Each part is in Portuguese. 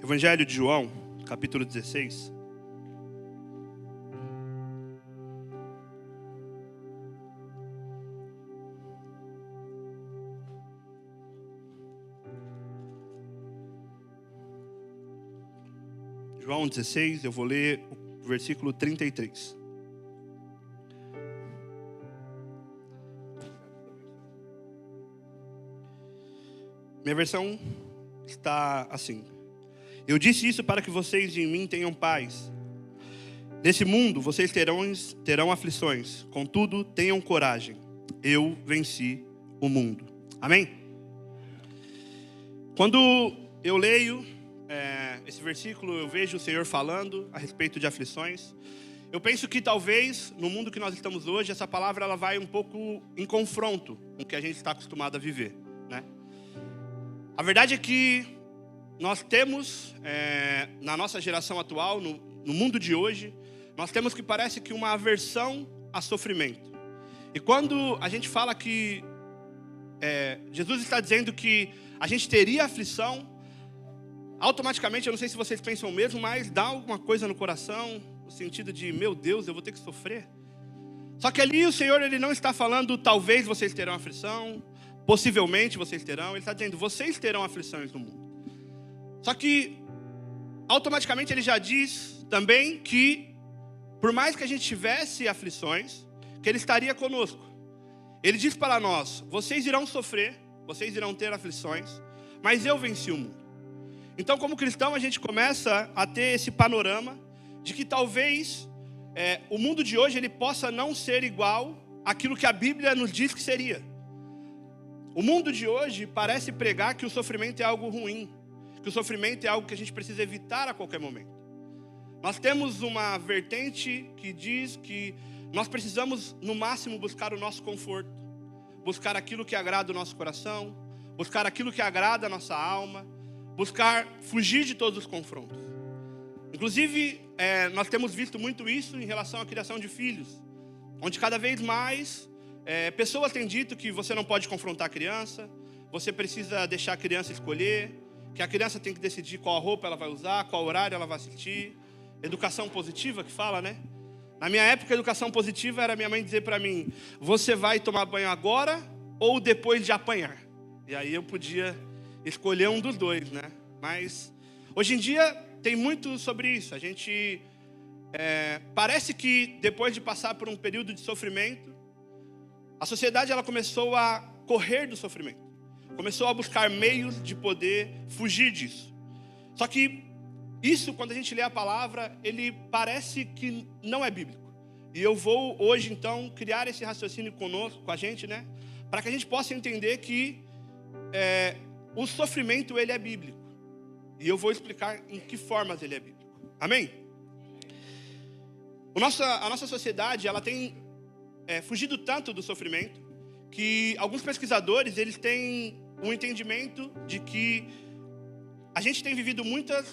Evangelho de João, capítulo 16. João 16, eu vou ler o versículo 33. Minha versão está assim: Eu disse isso para que vocês em mim tenham paz. Nesse mundo vocês terão aflições, contudo tenham coragem. Eu venci o mundo. Amém? Quando eu leio esse versículo, eu vejo o Senhor falando a respeito de aflições. Eu penso que talvez no mundo que nós estamos hoje, essa palavra ela vai um pouco em confronto com o que a gente está acostumado a viver, né? A verdade é que nós temos, na nossa geração atual, no mundo de hoje, nós temos que parece que uma aversão a sofrimento. E quando a gente fala que Jesus está dizendo que a gente teria aflição, automaticamente, eu não sei se vocês pensam o mesmo, mas dá alguma coisa no coração, no sentido de, meu Deus, eu vou ter que sofrer. Só que ali o Senhor ele não está falando, talvez vocês terão aflição, possivelmente vocês terão. Ele está dizendo, vocês terão aflições no mundo. Só que, automaticamente ele já diz também que, por mais que a gente tivesse aflições, que ele estaria conosco. Ele diz para nós, vocês irão sofrer, vocês irão ter aflições, mas eu venci o mundo. Então, como cristão, a gente começa a ter esse panorama de que talvez o mundo de hoje ele possa não ser igual àquilo que a Bíblia nos diz que seria. O mundo de hoje parece pregar que o sofrimento é algo ruim, que o sofrimento é algo que a gente precisa evitar a qualquer momento. Nós temos uma vertente que diz que nós precisamos, no máximo, buscar o nosso conforto, buscar aquilo que agrada o nosso coração, buscar aquilo que agrada a nossa alma, buscar fugir de todos os confrontos. Inclusive, nós temos visto muito isso em relação à criação de filhos, onde cada vez mais pessoas têm dito que você não pode confrontar a criança, você precisa deixar a criança escolher, que a criança tem que decidir qual roupa ela vai usar, qual horário ela vai assistir. Educação positiva que fala, né? Na minha época, educação positiva era minha mãe dizer para mim, você vai tomar banho agora ou depois de apanhar? E aí eu podia escolher um dos dois, né? Mas hoje em dia tem muito sobre isso. A gente parece que depois de passar por um período de sofrimento, a sociedade ela começou a correr do sofrimento, começou a buscar meios de poder fugir disso. Só que isso, quando a gente lê a palavra, ele parece que não é bíblico. E eu vou hoje então criar esse raciocínio conosco, com a gente, né? Para que a gente possa entender que o sofrimento ele é bíblico. E eu vou explicar em que formas ele é bíblico. Amém? A nossa sociedade ela tem fugido tanto do sofrimento que alguns pesquisadores eles têm um entendimento de que a gente tem vivido muitas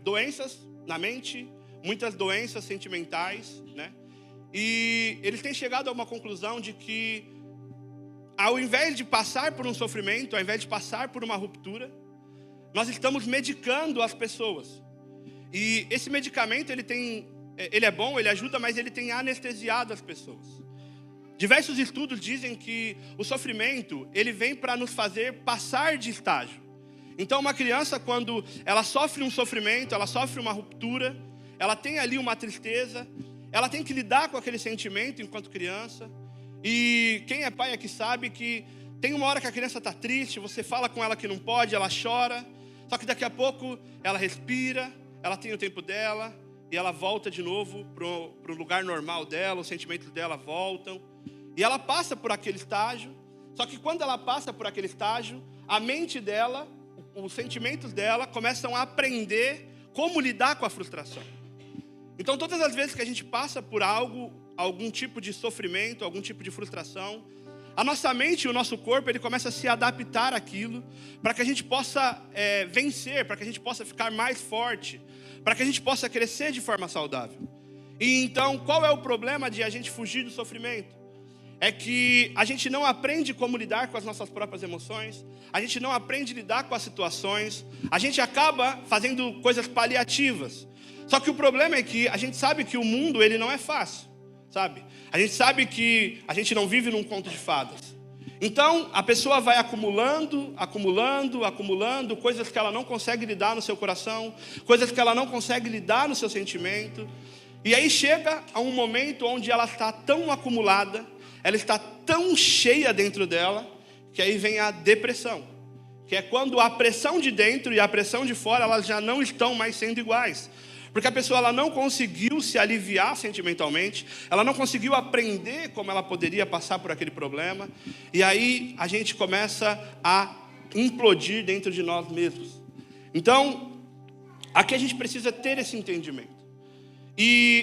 doenças na mente, muitas doenças sentimentais, né? E eles têm chegado a uma conclusão de que ao invés de passar por um sofrimento, ao invés de passar por uma ruptura, nós estamos medicando as pessoas. E esse medicamento, ele é bom, ele ajuda, mas ele tem anestesiado as pessoas. Diversos estudos dizem que o sofrimento, ele vem para nos fazer passar de estágio. Então, uma criança, quando ela sofre um sofrimento, ela sofre uma ruptura, ela tem ali uma tristeza, ela tem que lidar com aquele sentimento enquanto criança. E quem é pai aqui sabe que tem uma hora que a criança está triste, você fala com ela que não pode, ela chora. Só que daqui a pouco ela respira, ela tem o tempo dela e ela volta de novo para o lugar normal dela, os sentimentos dela voltam. E ela passa por aquele estágio, só que quando ela passa por aquele estágio, a mente dela, os sentimentos dela começam a aprender como lidar com a frustração. Então todas as vezes que a gente passa por algum tipo de sofrimento, algum tipo de frustração, a nossa mente e o nosso corpo, ele começa a se adaptar àquilo, para que a gente possa vencer, para que a gente possa ficar mais forte, para que a gente possa crescer de forma saudável. E então, qual é o problema de a gente fugir do sofrimento? é que a gente não aprende como lidar com as nossas próprias emoções, a gente não aprende a lidar com as situações, a gente acaba fazendo coisas paliativas. Só que o problema é que a gente sabe que o mundo ele não é fácil, sabe? A gente sabe que a gente não vive num conto de fadas. Então, a pessoa vai acumulando coisas que ela não consegue lidar no seu coração, coisas que ela não consegue lidar no seu sentimento. E aí chega a um momento onde ela está tão acumulada, ela está tão cheia dentro dela, que aí vem a depressão. Que é quando a pressão de dentro e a pressão de fora, elas já não estão mais sendo iguais. Porque a pessoa ela não conseguiu se aliviar sentimentalmente, ela não conseguiu aprender como ela poderia passar por aquele problema. E aí a gente começa a implodir dentro de nós mesmos. Então, aqui a gente precisa ter esse entendimento.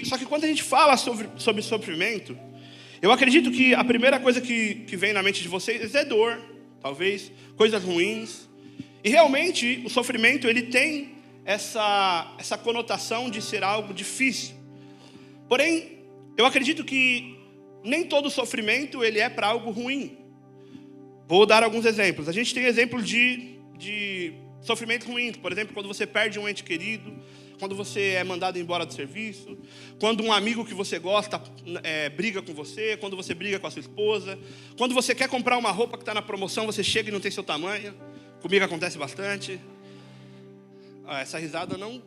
Só que quando a gente fala sobre sofrimento, eu acredito que a primeira coisa que vem na mente de vocês é dor, talvez, coisas ruins. E realmente o sofrimento ele tem essa conotação de ser algo difícil. Porém, eu acredito que nem todo sofrimento ele é para algo ruim. Vou dar alguns exemplos. A gente tem exemplos de sofrimentos ruins. Por exemplo, quando você perde um ente querido, quando você é mandado embora do serviço, quando um amigo que você gosta briga com você, quando você briga com a sua esposa, quando você quer comprar uma roupa que está na promoção, você chega e não tem seu tamanho. Comigo acontece bastante. Essa risada não...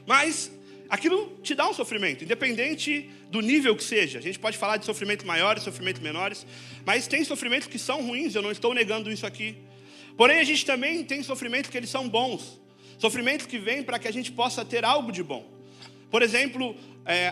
Mas aquilo te dá um sofrimento, independente do nível que seja. A gente pode falar de sofrimentos maiores, sofrimentos menores, mas tem sofrimentos que são ruins, eu não estou negando isso aqui. Porém, a gente também tem sofrimentos que eles são bons. Sofrimentos que vêm para que a gente possa ter algo de bom. Por exemplo,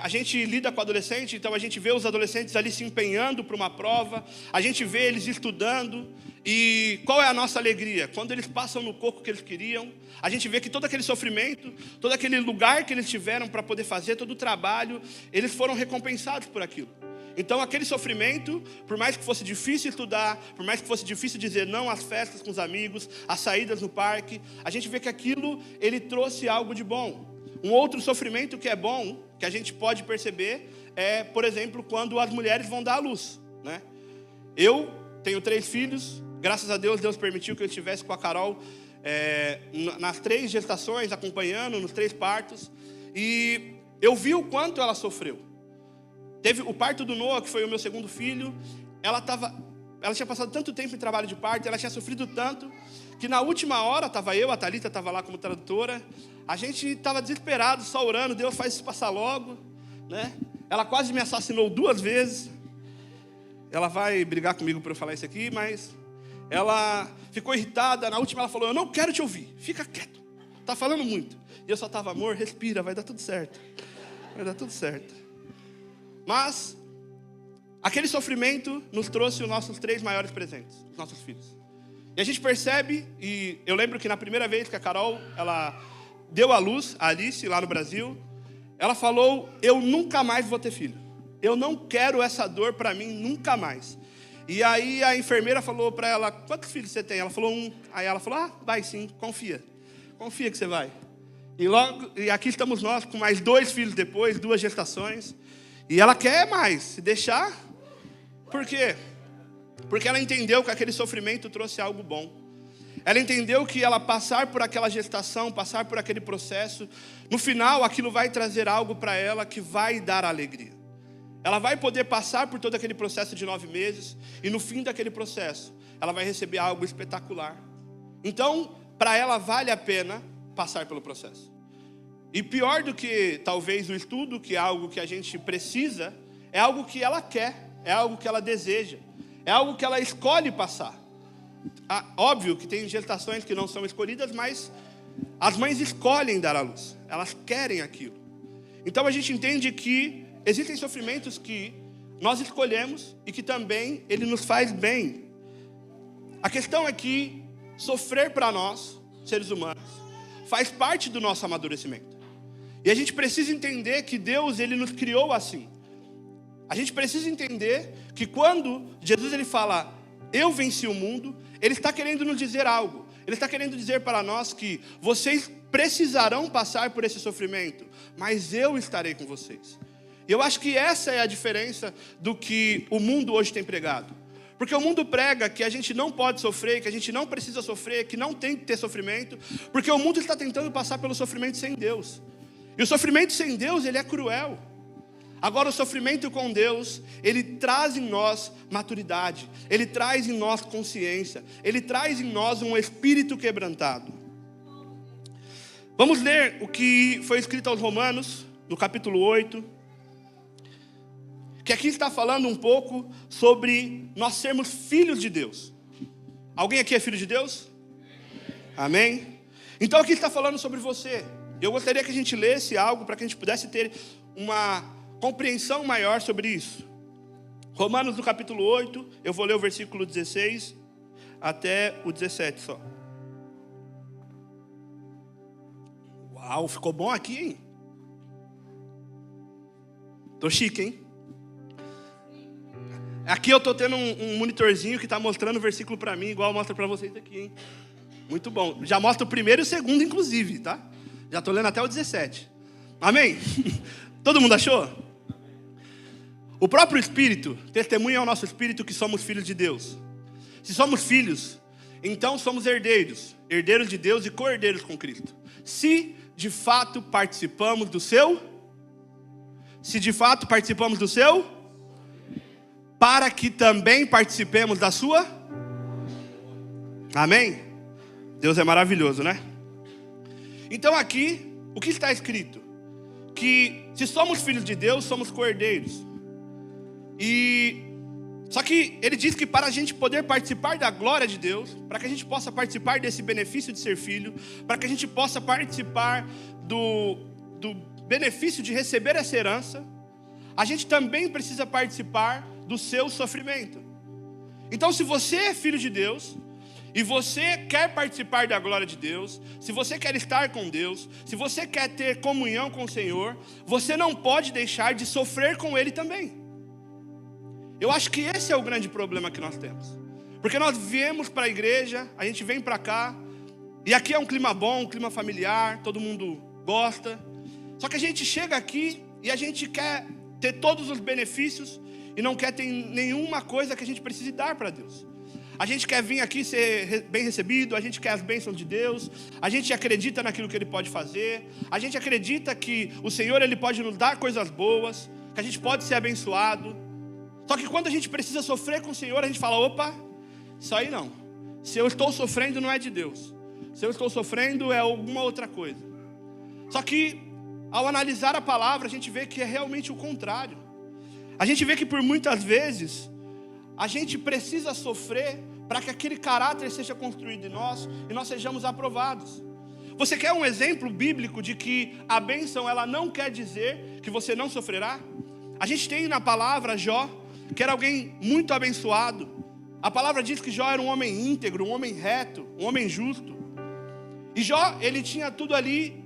a gente lida com adolescente, então a gente vê os adolescentes ali se empenhando para uma prova, a gente vê eles estudando, e qual é a nossa alegria? Quando eles passam no coco que eles queriam, a gente vê que todo aquele sofrimento, todo aquele lugar que eles tiveram para poder fazer, todo o trabalho, eles foram recompensados por aquilo. Então aquele sofrimento, por mais que fosse difícil estudar, por mais que fosse difícil dizer não às festas com os amigos, às saídas no parque, a gente vê que aquilo, ele trouxe algo de bom. Um outro sofrimento que é bom, que a gente pode perceber, é, por exemplo, quando as mulheres vão dar à luz, né? Eu tenho 3 filhos, graças a Deus, Deus permitiu que eu estivesse com a Carol nas 3 gestações, acompanhando, nos 3 partos, e eu vi o quanto ela sofreu. Teve o parto do Noah, que foi o meu segundo filho, ela tinha passado tanto tempo em trabalho de parto, ela tinha sofrido tanto, que na última hora, estava eu, a Thalita estava lá como tradutora, a gente estava desesperado, só orando, Deus faz isso passar logo, né? Ela quase me assassinou 2 vezes, ela vai brigar comigo por eu falar isso aqui, mas ela ficou irritada, na última ela falou, eu não quero te ouvir, fica quieto, está falando muito. E eu só estava, amor, respira, vai dar tudo certo, vai dar tudo certo. Mas aquele sofrimento nos trouxe os nossos 3 maiores presentes, os nossos filhos. E a gente percebe, e eu lembro que na primeira vez que a Carol, ela deu à luz, a Alice, lá no Brasil, ela falou, eu nunca mais vou ter filho. Eu não quero essa dor para mim, nunca mais. E aí a enfermeira falou para ela, quantos filhos você tem? Ela falou 1. Aí ela falou, vai sim, confia que você vai. E aqui estamos nós, com mais 2 filhos depois, 2 gestações. E ela quer mais, se deixar. Por quê? Porque ela entendeu que aquele sofrimento trouxe algo bom. Ela entendeu que ela passar por aquela gestação, passar por aquele processo, no final aquilo vai trazer algo para ela que vai dar alegria. Ela vai poder passar por todo aquele processo de 9 meses, e no fim daquele processo, ela vai receber algo espetacular. Então, para ela vale a pena passar pelo processo. E pior do que talvez o estudo, que é algo que a gente precisa, é algo que ela quer, é algo que ela deseja, é algo que ela escolhe passar. Óbvio que tem gestações que não são escolhidas, mas as mães escolhem dar à luz, elas querem aquilo. Então a gente entende que existem sofrimentos que nós escolhemos e que também ele nos faz bem. A questão é que sofrer para nós, seres humanos, faz parte do nosso amadurecimento. E a gente precisa entender que Deus, ele nos criou assim. A gente precisa entender que quando Jesus ele fala, eu venci o mundo, ele está querendo nos dizer algo. Ele está querendo dizer para nós que vocês precisarão passar por esse sofrimento, mas eu estarei com vocês. E eu acho que essa é a diferença do que o mundo hoje tem pregado. Porque o mundo prega que a gente não pode sofrer, que a gente não precisa sofrer, que não tem que ter sofrimento, porque o mundo está tentando passar pelo sofrimento sem Deus. E o sofrimento sem Deus, ele é cruel. Agora o sofrimento com Deus, ele traz em nós maturidade, ele traz em nós consciência, ele traz em nós um espírito quebrantado. Vamos ler o que foi escrito aos Romanos, no capítulo 8, que aqui está falando um pouco sobre nós sermos filhos de Deus. Alguém aqui é filho de Deus? Amém? Então aqui está falando sobre você. Eu gostaria que a gente lesse algo para que a gente pudesse ter uma compreensão maior sobre isso. Romanos no capítulo 8, eu vou ler o versículo 16 até o 17 só. Uau, ficou bom aqui, hein? Tô chique, hein? Aqui eu tô tendo um monitorzinho que está mostrando o versículo para mim, igual mostra para vocês aqui, hein? Muito bom. Já mostra o primeiro e o segundo, inclusive, tá? Já tô lendo até o 17. Amém? Todo mundo achou? O próprio Espírito testemunha ao nosso Espírito que somos filhos de Deus. Se somos filhos, então somos herdeiros. Herdeiros de Deus e co-herdeiros com Cristo. Se de fato participamos do seu... Se de fato participamos do seu... Para que também participemos da sua... Amém? Deus é maravilhoso, né? Então aqui, o que está escrito? Que se somos filhos de Deus, somos co-herdeiros. Só que ele diz que para a gente poder participar da glória de Deus, para que a gente possa participar desse benefício de ser filho, para que a gente possa participar do benefício de receber essa herança, a gente também precisa participar do seu sofrimento. Então, se você é filho de Deus, e você quer participar da glória de Deus, se você quer estar com Deus, se você quer ter comunhão com o Senhor, você não pode deixar de sofrer com Ele também. Eu acho que esse é o grande problema que nós temos. Porque nós viemos para a igreja, a gente vem para cá, e aqui é um clima bom, um clima familiar, todo mundo gosta. Só que a gente chega aqui e a gente quer ter todos os benefícios e não quer ter nenhuma coisa que a gente precise dar para Deus. A gente quer vir aqui ser bem recebido, a gente quer as bênçãos de Deus, a gente acredita naquilo que Ele pode fazer, a gente acredita que o Senhor Ele pode nos dar coisas boas, que a gente pode ser abençoado. Só que quando a gente precisa sofrer com o Senhor, a gente fala, opa, isso aí não. Se eu estou sofrendo não é de Deus. Se eu estou sofrendo é alguma outra coisa. Só que ao analisar a palavra, a gente vê que é realmente o contrário. A gente vê que por muitas vezes a gente precisa sofrer para que aquele caráter seja construído em nós e nós sejamos aprovados. Você quer um exemplo bíblico de que a bênção ela não quer dizer que você não sofrerá? A gente tem na palavra Jó, que era alguém muito abençoado. A palavra diz que Jó era um homem íntegro, um homem reto, um homem justo. E Jó, ele tinha tudo ali,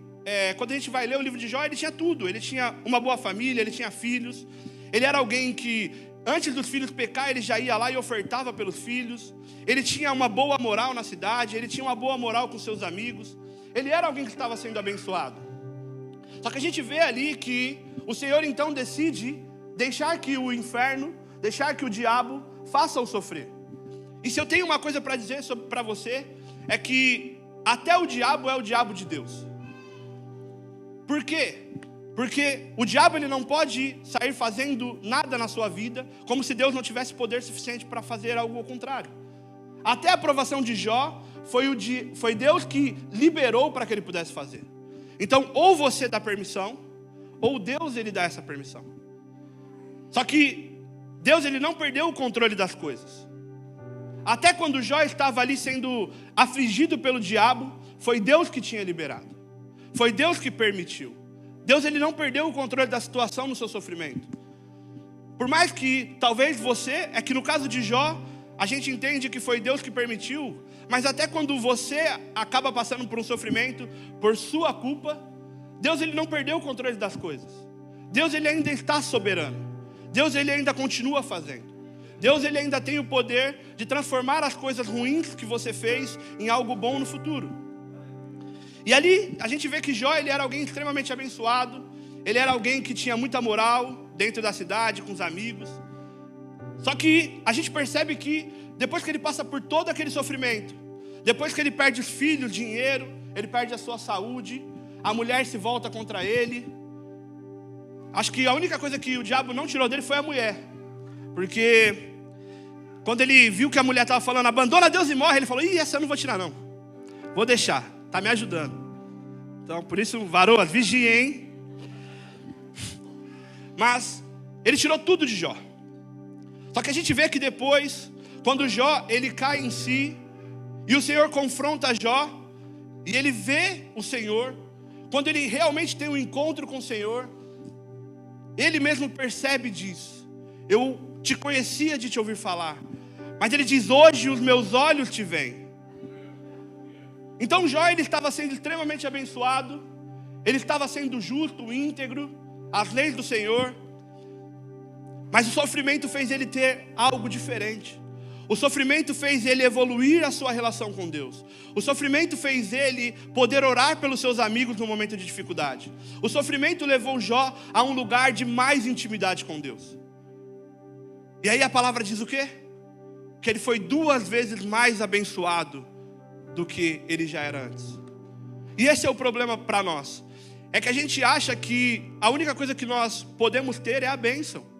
quando a gente vai ler o livro de Jó, ele tinha tudo. Ele tinha uma boa família, ele tinha filhos. Ele era alguém que, antes dos filhos pecar, ele já ia lá e ofertava pelos filhos. Ele tinha uma boa moral na cidade, ele tinha uma boa moral com seus amigos. Ele era alguém que estava sendo abençoado. Só que a gente vê ali que o Senhor então decide deixar que o inferno, deixar que o diabo faça-o sofrer. E se eu tenho uma coisa para dizer para você, é que até o diabo é o diabo de Deus. Por quê? Porque o diabo ele não pode sair fazendo nada na sua vida, como se Deus não tivesse poder suficiente para fazer algo ao contrário. Até a aprovação de Jó, foi Deus que liberou para que ele pudesse fazer. Então, ou você dá permissão, ou Deus ele dá essa permissão. Só que Deus ele não perdeu o controle das coisas. Até quando Jó estava ali sendo afligido pelo diabo, foi Deus que tinha liberado. Foi Deus que permitiu. Deus ele não perdeu o controle da situação no seu sofrimento. Por mais que talvez você, é que no caso de Jó, a gente entende que foi Deus que permitiu, mas até quando você acaba passando por um sofrimento por sua culpa, Deus ele não perdeu o controle das coisas. Deus ele ainda está soberano. Deus ele ainda continua fazendo. Deus ele ainda tem o poder de transformar as coisas ruins que você fez em algo bom no futuro. E ali a gente vê que Jó ele era alguém extremamente abençoado. Ele era alguém que tinha muita moral. dentro da cidade, com os amigos. Só que a gente percebe que depois que ele passa por todo aquele sofrimento, depois que ele perde os filhos, dinheiro, ele perde a sua saúde, a mulher se volta contra ele. Acho que a única coisa que o diabo não tirou dele foi a mulher. Porque quando ele viu que a mulher estava falando, abandona Deus e morre, ele falou, essa eu não vou tirar não. Vou deixar, está me ajudando. Então, por isso, varoas, vigiem. Mas ele tirou tudo de Jó. Só que a gente vê que depois, quando Jó, ele cai em si, e o Senhor confronta Jó, e ele vê o Senhor, quando ele realmente tem um encontro com o Senhor, ele mesmo percebe e diz, eu te conhecia de te ouvir falar, mas ele diz, hoje os meus olhos te veem. Então Jó, ele estava sendo extremamente abençoado, ele estava sendo justo, íntegro, as leis do Senhor, mas o sofrimento fez ele ter algo diferente. O sofrimento fez ele evoluir a sua relação com Deus. O sofrimento fez ele poder orar pelos seus amigos no momento de dificuldade. O sofrimento levou Jó a um lugar de mais intimidade com Deus. E aí a palavra diz o quê? Que ele foi 2 vezes mais abençoado do que ele já era antes. E esse é o problema para nós. É que a gente acha que a única coisa que nós podemos ter é a bênção.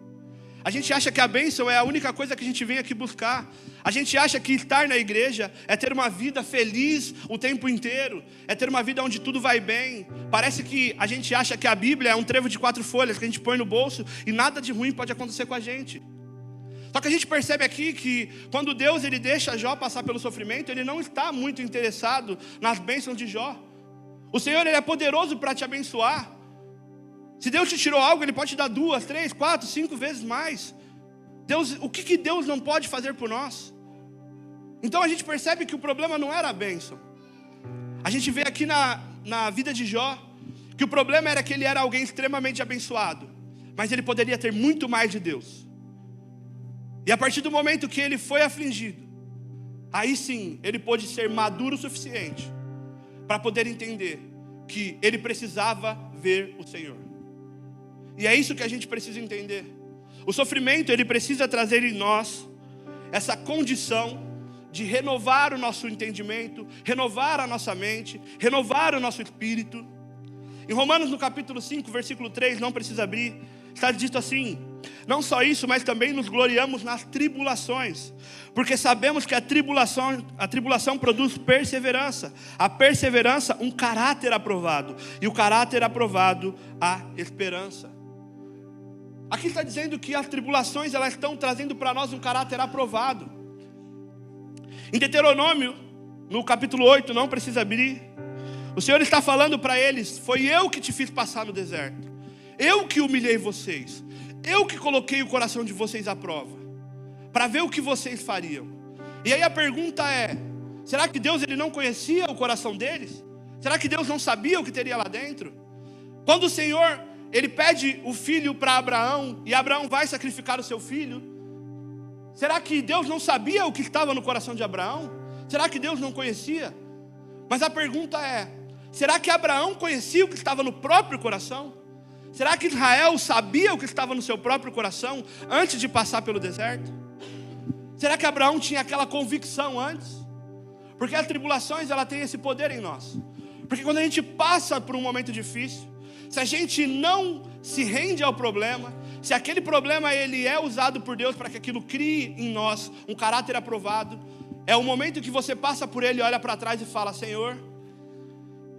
A gente acha que a bênção é a única coisa que a gente vem aqui buscar. A gente acha que estar na igreja é ter uma vida feliz o tempo inteiro. É ter uma vida onde tudo vai bem. Parece que a gente acha que a Bíblia é um trevo de 4 folhas que a gente põe no bolso e nada de ruim pode acontecer com a gente. Só que a gente percebe aqui que quando Deus ele deixa Jó passar pelo sofrimento, ele não está muito interessado nas bênçãos de Jó. O Senhor ele é poderoso para te abençoar. Se Deus te tirou algo, Ele pode te dar 2, 3, 4, 5 vezes mais. Deus, o que Deus não pode fazer por nós? Então a gente percebe que o problema não era a bênção. A gente vê aqui na vida de Jó, que o problema era que ele era alguém extremamente abençoado, mas ele poderia ter muito mais de Deus. E a partir do momento que ele foi afligido, aí sim, ele pôde ser maduro o suficiente para poder entender que ele precisava ver o Senhor. E é isso que a gente precisa entender. O sofrimento, ele precisa trazer em nós essa condição de renovar o nosso entendimento, renovar a nossa mente, renovar o nosso espírito. Em Romanos, no capítulo 5, versículo 3, não precisa abrir, está dito assim: não só isso, mas também nos gloriamos nas tribulações, porque sabemos que a tribulação produz perseverança, a perseverança um caráter aprovado, e o caráter aprovado a esperança. Aqui está dizendo que as tribulações elas estão trazendo para nós um caráter aprovado. Em Deuteronômio, no capítulo 8, não precisa abrir, o Senhor está falando para eles: foi eu que te fiz passar no deserto, eu que humilhei vocês, eu que coloquei o coração de vocês à prova, para ver o que vocês fariam. E aí a pergunta é: será que Deus ele não conhecia o coração deles? Será que Deus não sabia o que teria lá dentro? Quando o Senhor ele pede o filho para Abraão, e Abraão vai sacrificar o seu filho, será que Deus não sabia o que estava no coração de Abraão? Será que Deus não conhecia? Mas a pergunta é: será que Abraão conhecia o que estava no próprio coração? Será que Israel sabia o que estava no seu próprio coração antes de passar pelo deserto? Será que Abraão tinha aquela convicção antes? Porque as tribulações ela tem esse poder em nós. Porque quando a gente passa por um momento difícil, se a gente não se rende ao problema, se aquele problema ele é usado por Deus para que aquilo crie em nós um caráter aprovado, é o momento que você passa por ele, olha para trás e fala: Senhor,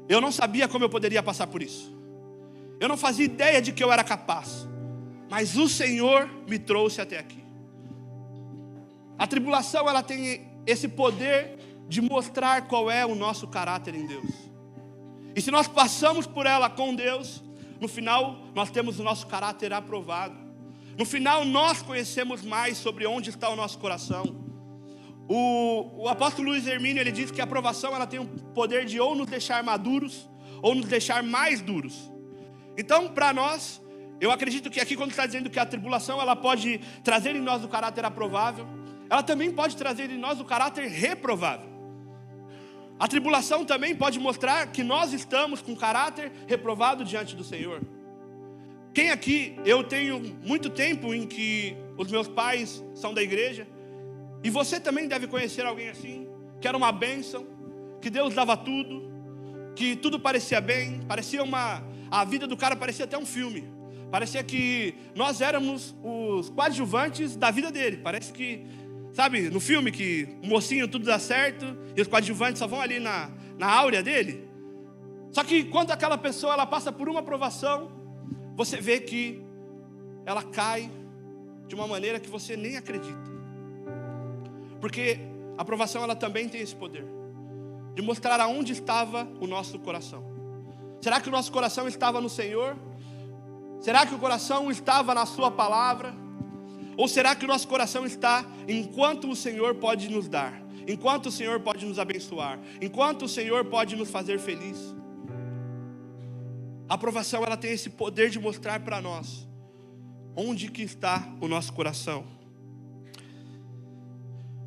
eu não sabia como eu poderia passar por isso, eu não fazia ideia de que eu era capaz, mas o Senhor me trouxe até aqui. A tribulação ela tem esse poder de mostrar qual é o nosso caráter em Deus. E se nós passamos por ela com Deus, no final nós temos o nosso caráter aprovado. No final nós conhecemos mais sobre onde está o nosso coração. O apóstolo Luiz Hermínio ele diz que a aprovação ela tem o poder de ou nos deixar maduros ou nos deixar mais duros. Então para nós, eu acredito que aqui quando está dizendo que a tribulação ela pode trazer em nós o caráter aprovável, ela também pode trazer em nós o caráter reprovável. A tribulação também pode mostrar que nós estamos com caráter reprovado diante do Senhor. Quem aqui, eu tenho muito tempo em que os meus pais são da igreja, e você também deve conhecer alguém assim, que era uma bênção, que Deus dava tudo, que tudo parecia bem, a vida do cara parecia até um filme. Parecia que nós éramos os coadjuvantes da vida dele. Parece que, sabe, no filme que o mocinho tudo dá certo e os coadjuvantes só vão ali na áurea dele. Só que quando aquela pessoa ela passa por uma provação, você vê que ela cai de uma maneira que você nem acredita. Porque a provação ela também tem esse poder de mostrar aonde estava o nosso coração. Será que o nosso coração estava no Senhor? Será que o coração estava na sua palavra? Ou será que o nosso coração está enquanto o Senhor pode nos dar, enquanto o Senhor pode nos abençoar, enquanto o Senhor pode nos fazer feliz? A aprovação ela tem esse poder de mostrar para nós onde que está o nosso coração.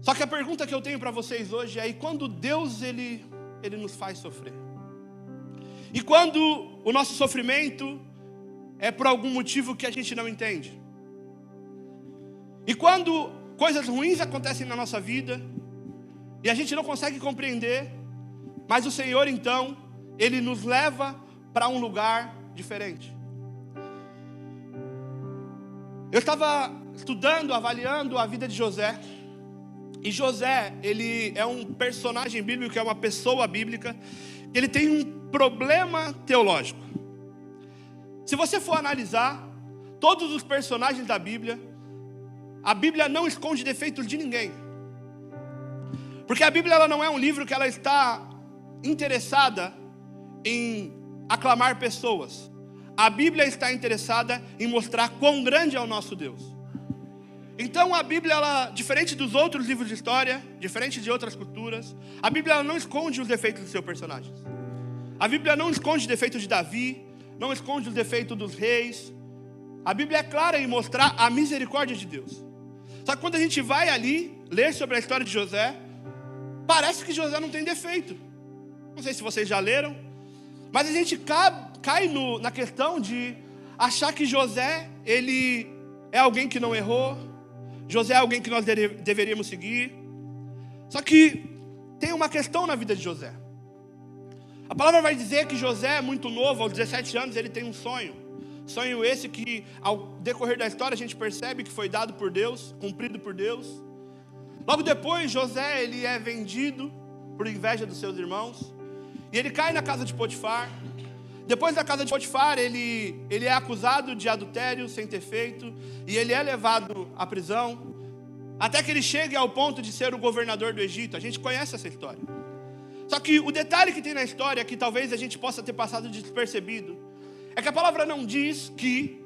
Só que a pergunta que eu tenho para vocês hoje é: e quando Deus ele nos faz sofrer? E quando o nosso sofrimento é por algum motivo que a gente não entende? E quando coisas ruins acontecem na nossa vida e a gente não consegue compreender, mas o Senhor então, Ele nos leva para um lugar diferente. Eu estava estudando, avaliando a vida de José. E José, ele é um personagem bíblico, é uma pessoa bíblica. Ele tem um problema teológico. Se você for analisar todos os personagens da Bíblia, a Bíblia não esconde defeitos de ninguém. Porque a Bíblia ela não é um livro que ela está interessada em aclamar pessoas. A Bíblia está interessada em mostrar quão grande é o nosso Deus. Então a Bíblia, ela, diferente dos outros livros de história, diferente de outras culturas, a Bíblia ela não esconde os defeitos dos seus personagens. A Bíblia não esconde os defeitos de Davi, não esconde os defeitos dos reis. A Bíblia é clara em mostrar a misericórdia de Deus. Só que quando a gente vai ali, ler sobre a história de José, parece que José não tem defeito. Não sei se vocês já leram, mas a gente cai na questão de achar que José, ele é alguém que não errou, José é alguém que nós deveríamos seguir. Só que tem uma questão na vida de José. A palavra vai dizer que José é muito novo, aos 17 anos ele tem um sonho. Sonho esse que ao decorrer da história a gente percebe que foi dado por Deus, cumprido por Deus. Logo depois José ele é vendido por inveja dos seus irmãos. E ele cai na casa de Potifar. Depois da casa de Potifar, ele é acusado de adultério sem ter feito. E ele é levado à prisão. Até que ele chegue ao ponto de ser o governador do Egito. A gente conhece essa história. Só que o detalhe que tem na história, que talvez a gente possa ter passado despercebido, é que a palavra não diz que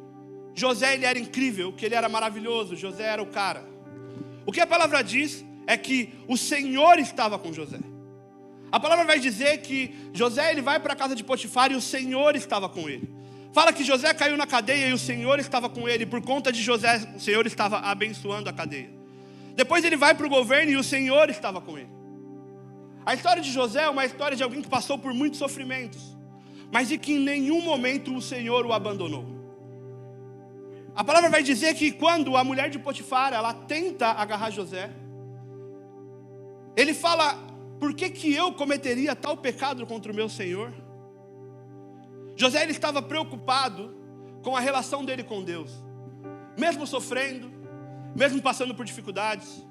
José ele era incrível, que ele era maravilhoso, José era o cara. O que a palavra diz é que o Senhor estava com José. A palavra vai dizer que José ele vai para a casa de Potifar e o Senhor estava com ele. Fala que José caiu na cadeia e o Senhor estava com ele. Por conta de José, o Senhor estava abençoando a cadeia. Depois ele vai para o governo e o Senhor estava com ele. A história de José é uma história de alguém que passou por muitos sofrimentos, mas de que em nenhum momento o Senhor o abandonou. A palavra vai dizer que quando a mulher de Potifar ela tenta agarrar José, ele fala: por que eu cometeria tal pecado contra o meu Senhor? José ele estava preocupado com a relação dele com Deus. Mesmo sofrendo, mesmo passando por dificuldades.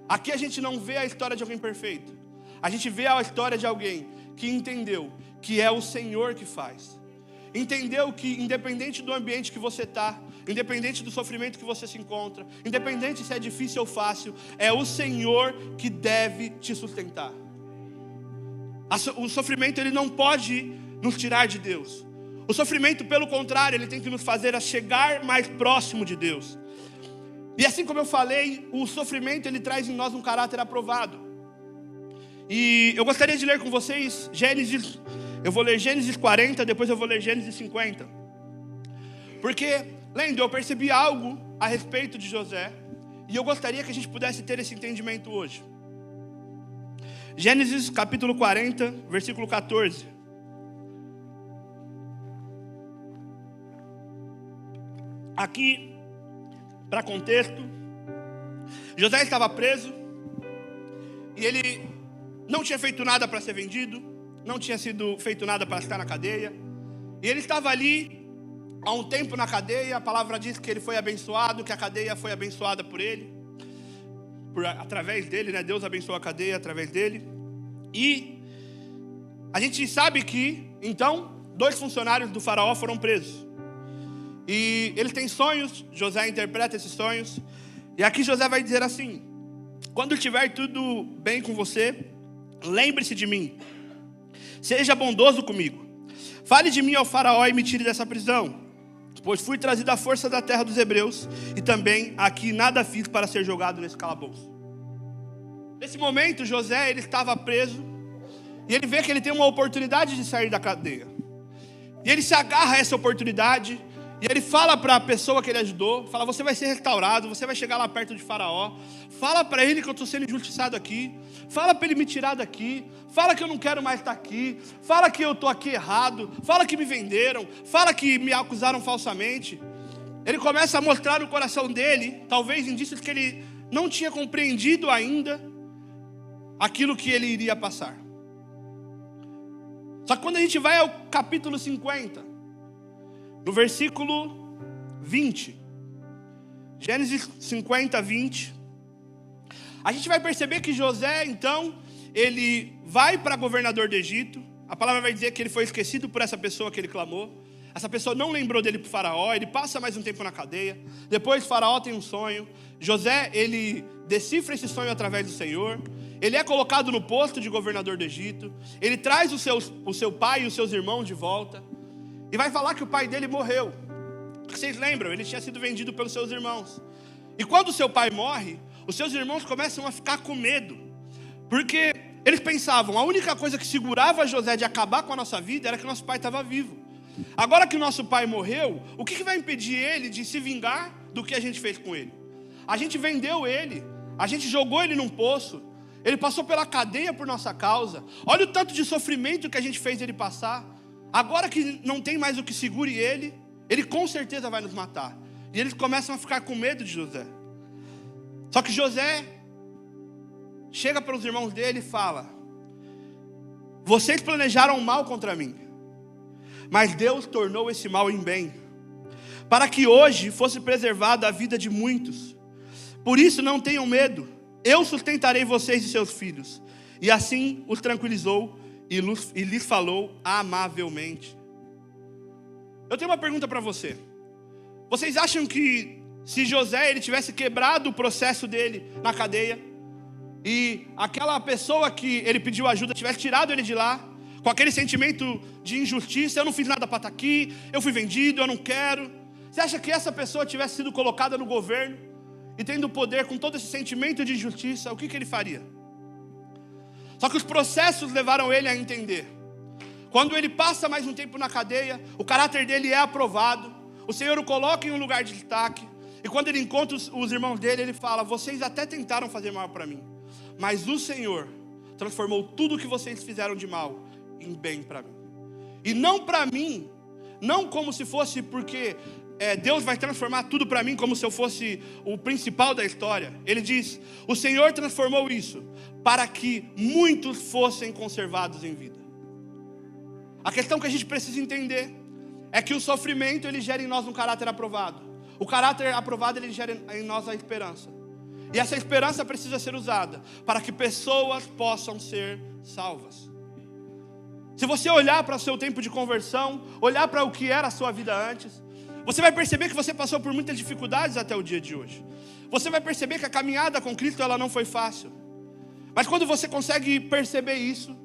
Aqui a gente não vê a história de alguém perfeito. A gente vê a história de alguém que entendeu que é o Senhor que faz. Entendeu que independente do ambiente que você está, independente do sofrimento que você se encontra, independente se é difícil ou fácil, é o Senhor que deve te sustentar. O sofrimento ele não pode nos tirar de Deus. O sofrimento, pelo contrário, ele tem que nos fazer a chegar mais próximo de Deus. E assim como eu falei, o sofrimento ele traz em nós um caráter aprovado. E eu gostaria de ler com vocês Gênesis. Eu vou ler Gênesis 40, depois eu vou ler Gênesis 50. Porque, lendo, eu percebi algo a respeito de José. E eu gostaria que a gente pudesse ter esse entendimento hoje. Gênesis capítulo 40, versículo 14. aqui, para contexto, José estava preso e ele não tinha feito nada para ser vendido, não tinha sido feito nada para estar na cadeia. E ele estava ali há um tempo na cadeia. A palavra diz que ele foi abençoado, que a cadeia foi abençoada por ele, através dele, né? Deus abençoou a cadeia através dele. E a gente sabe que, então, 2 funcionários do faraó foram presos. E eles têm sonhos, José interpreta esses sonhos. E aqui José vai dizer assim: quando estiver tudo bem com você, lembre-se de mim, seja bondoso comigo, fale de mim ao faraó e me tire dessa prisão, pois fui trazido à força da terra dos hebreus, e também aqui nada fiz para ser jogado nesse calabouço. Nesse momento José, ele estava preso, e ele vê que ele tem uma oportunidade de sair da cadeia, e ele se agarra a essa oportunidade. E ele fala para a pessoa que ele ajudou, fala: você vai ser restaurado, você vai chegar lá perto de faraó, fala para ele que eu estou sendo injustiçado aqui, fala para ele me tirar daqui, fala que eu não quero mais estar aqui, fala que eu estou aqui errado, fala que me venderam, fala que me acusaram falsamente. Ele começa a mostrar no coração dele, talvez indícios que ele não tinha compreendido ainda aquilo que ele iria passar. Só que quando a gente vai ao capítulo 50, no versículo 20, Gênesis 50, 20, a gente vai perceber que José, então, ele vai para governador do Egito. A palavra vai dizer que ele foi esquecido por essa pessoa que ele clamou. Essa pessoa não lembrou dele para o faraó. Ele passa mais um tempo na cadeia. Depois o faraó tem um sonho. José, ele decifra esse sonho através do Senhor. Ele é colocado no posto de governador do Egito. Ele traz o seu pai e os seus irmãos de volta. E vai falar que o pai dele morreu. Vocês lembram? Ele tinha sido vendido pelos seus irmãos. E quando o seu pai morre, os seus irmãos começam a ficar com medo. Porque eles pensavam, a única coisa que segurava José de acabar com a nossa vida era que nosso pai estava vivo. Agora que o nosso pai morreu, o que vai impedir ele de se vingar do que a gente fez com ele? A gente vendeu ele, a gente jogou ele num poço, ele passou pela cadeia por nossa causa. Olha o tanto de sofrimento que a gente fez ele passar. Agora que não tem mais o que segure ele, ele com certeza vai nos matar. E eles começam a ficar com medo de José. Só que José chega para os irmãos dele e fala: vocês planejaram mal contra mim, mas Deus tornou esse mal em bem, para que hoje fosse preservada a vida de muitos. Por isso não tenham medo, eu sustentarei vocês e seus filhos. E assim os tranquilizou e lhes falou amavelmente. Eu tenho uma pergunta para você. Vocês acham que se José ele tivesse quebrado o processo dele na cadeia, e aquela pessoa que ele pediu ajuda tivesse tirado ele de lá, com aquele sentimento de injustiça, eu não fiz nada para estar aqui, eu fui vendido, eu não quero, você acha que essa pessoa tivesse sido colocada no governo e tendo poder com todo esse sentimento de injustiça, o que ele faria? Só que os processos levaram ele a entender. Quando ele passa mais um tempo na cadeia, o caráter dele é aprovado, o Senhor o coloca em um lugar de destaque. E quando ele encontra os irmãos dele, ele fala: vocês até tentaram fazer mal para mim, mas o Senhor transformou tudo o que vocês fizeram de mal em bem para mim. E não para mim, não como se fosse porque Deus vai transformar tudo para mim como se eu fosse o principal da história. Ele diz: o Senhor transformou isso para que muitos fossem conservados em vida. A questão que a gente precisa entender é que o sofrimento ele gera em nós um caráter aprovado. O caráter aprovado ele gera em nós a esperança. E essa esperança precisa ser usada para que pessoas possam ser salvas. Se você olhar para o seu tempo de conversão, olhar para o que era a sua vida antes, você vai perceber que você passou por muitas dificuldades até o dia de hoje. Você vai perceber que a caminhada com Cristo ela não foi fácil. Mas quando você consegue perceber isso,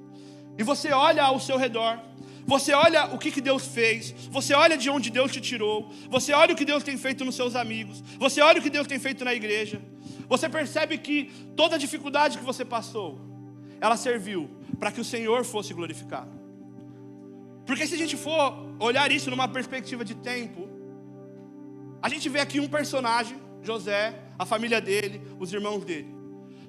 e você olha ao seu redor, você olha o que Deus fez, você olha de onde Deus te tirou, você olha o que Deus tem feito nos seus amigos, você olha o que Deus tem feito na igreja, você percebe que toda a dificuldade que você passou, ela serviu para que o Senhor fosse glorificado. Porque se a gente for olhar isso numa perspectiva de tempo, a gente vê aqui um personagem, José, a família dele, os irmãos dele.